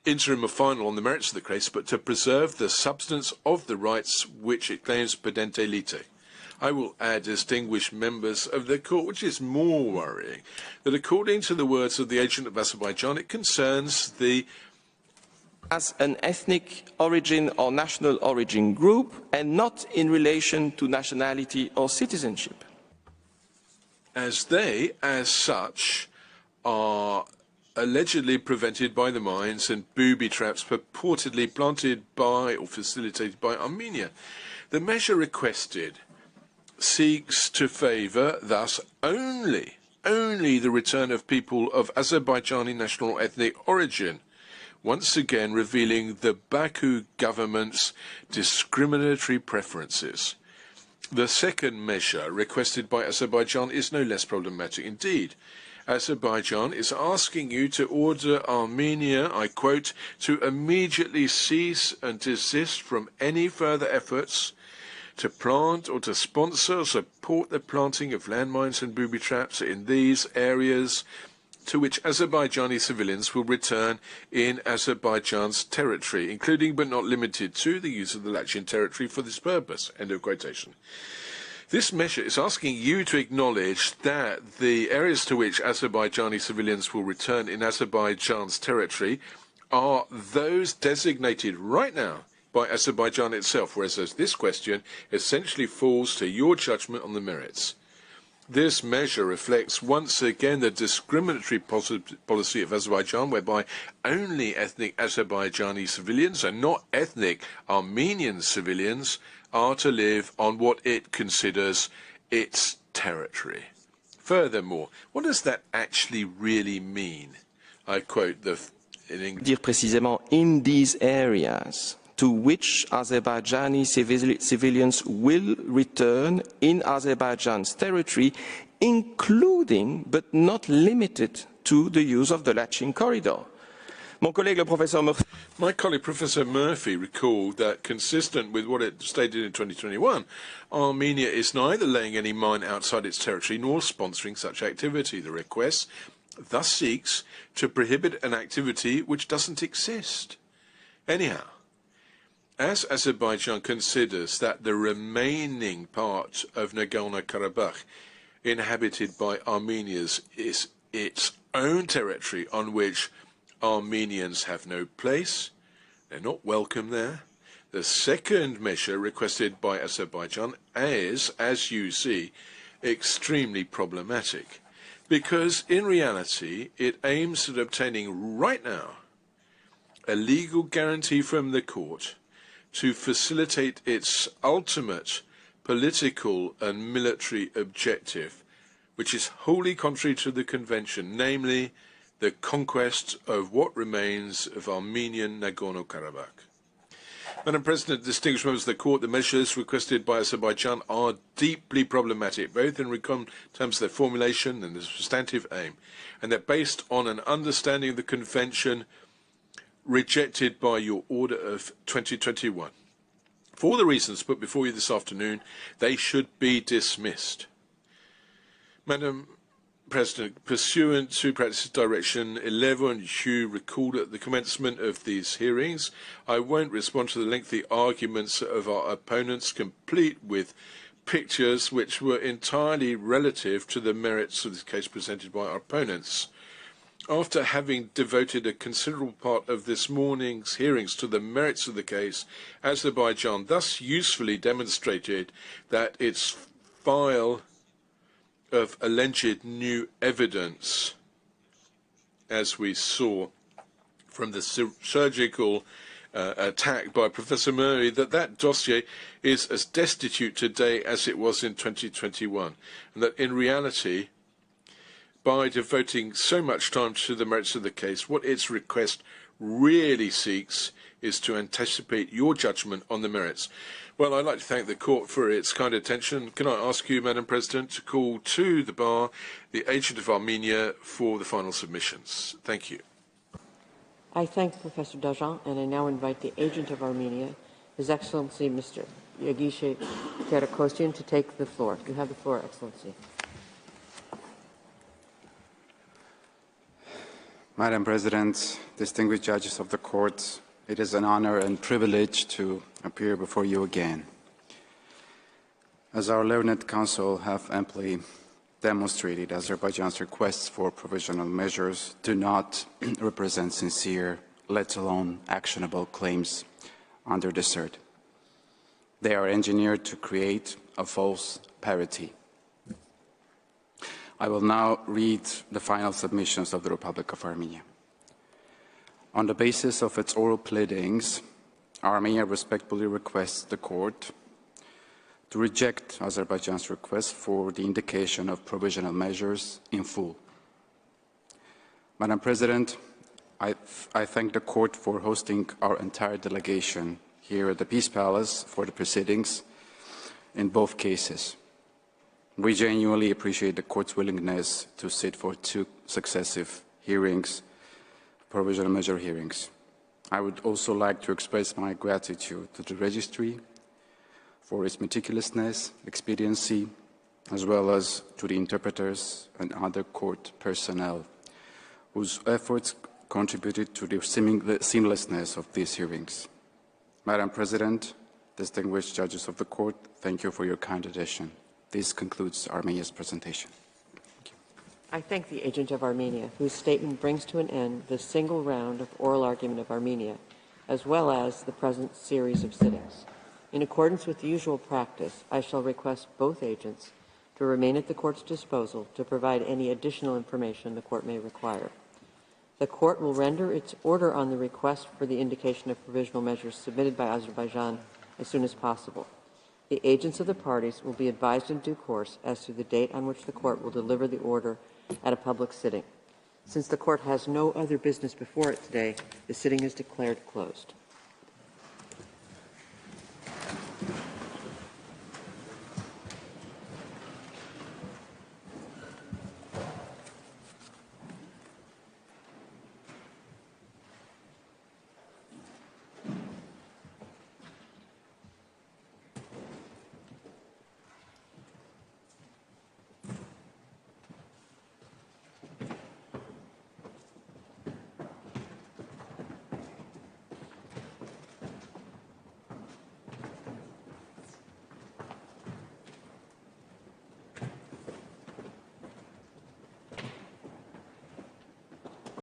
interim or final on the merits of the case, but to preserve the substance of the rights which it claims pedente lite. I will add, distinguished members of the court, which is more worrying, that according to the words of the agent of Azerbaijan, it concerns the as an ethnic origin or national origin group and not in relation to nationality or citizenship. As they, as such, are allegedly prevented by the mines and booby traps purportedly planted by or facilitated by Armenia. The measure requested seeks to favour, thus, only the return of people of Azerbaijani national ethnic origin, once again revealing the Baku government's discriminatory preferences. The second measure requested by Azerbaijan is no less problematic. Indeed, Azerbaijan is asking you to order Armenia, I quote, to immediately cease and desist from any further efforts to plant or to sponsor or support the planting of landmines and booby traps in these areas to which Azerbaijani civilians will return in Azerbaijan's territory, including but not limited to the use of the Latvian territory for this purpose. End of quotation. This measure is asking you to acknowledge that the areas to which Azerbaijani civilians will return in Azerbaijan's territory are those designated right now by Azerbaijan itself, whereas this question essentially falls to your judgment on the merits. This measure reflects once again the discriminatory policy of Azerbaijan, whereby only ethnic Azerbaijani civilians and not ethnic Armenian civilians are to live on what it considers its territory. Furthermore, what does that actually really mean? I quote in English. Dire précisément in these areas to which Azerbaijani civilians will return in Azerbaijan's territory, including but not limited to the use of the Lachin corridor. My colleague, Professor Murphy, recalled that, consistent with what it stated in 2021, Armenia is neither laying any mine outside its territory nor sponsoring such activity. The request thus seeks to prohibit an activity which doesn't exist. Anyhow, as Azerbaijan considers that the remaining part of Nagorno-Karabakh inhabited by Armenians is its own territory on which Armenians have no place, they're not welcome there. The second measure requested by Azerbaijan is, as you see, extremely problematic, because in reality it aims at obtaining right now a legal guarantee from the court to facilitate its ultimate political and military objective, which is wholly contrary to the convention, namely the conquest of what remains of Armenian Nagorno-Karabakh. Madam President, distinguished members of the court, the measures requested by Azerbaijan are deeply problematic, both in terms of their formulation and the substantive aim, and they're based on an understanding of the convention rejected by your order of 2021. For all the reasons put before you this afternoon, they should be dismissed. Madam President, pursuant to Practice Direction 11, you recalled at the commencement of these hearings, I won't respond to the lengthy arguments of our opponents, complete with pictures which were entirely relative to the merits of this case presented by our opponents. After having devoted a considerable part of this morning's hearings to the merits of the case, Azerbaijan thus usefully demonstrated that its file of alleged new evidence, as we saw from the surgical attack by Professor Murray, that dossier is as destitute today as it was in 2021, and that in reality, by devoting so much time to the merits of the case, what its request really seeks is to anticipate your judgment on the merits. Well, I'd like to thank the court for its kind attention. Can I ask you, Madam President, to call to the bar the agent of Armenia for the final submissions? Thank you. I thank Professor Dajan, and I now invite the agent of Armenia, His Excellency Mr. Yagishe Kerakosian, to take the floor. You have the floor, Excellency. Madam President, distinguished judges of the court, it is an honor and privilege to appear before you again. As our learned counsel have amply demonstrated, Azerbaijan's requests for provisional measures do not represent sincere, let alone actionable claims under the cert. They are engineered to create a false parity. I will now read the final submissions of the Republic of Armenia. On the basis of its oral pleadings, Armenia respectfully requests the court to reject Azerbaijan's request for the indication of provisional measures in full. Madam President, I thank the court for hosting our entire delegation here at the Peace Palace for the proceedings in both cases. We genuinely appreciate the court's willingness to sit for 2 successive hearings, provisional measure hearings. I would also like to express my gratitude to the registry for its meticulousness, expediency, as well as to the interpreters and other court personnel whose efforts contributed to the seamlessness of these hearings. Madam President, distinguished judges of the court, thank you for your kind attention. This concludes Armenia's presentation. Thank you. I thank the agent of Armenia, whose statement brings to an end the single round of oral argument of Armenia, as well as the present series of sittings. In accordance with the usual practice, I shall request both agents to remain at the court's disposal to provide any additional information the court may require. The court will render its order on the request for the indication of provisional measures submitted by Azerbaijan as soon as possible. The agents of the parties will be advised in due course as to the date on which the court will deliver the order at a public sitting. Since the court has no other business before it today, the sitting is declared closed.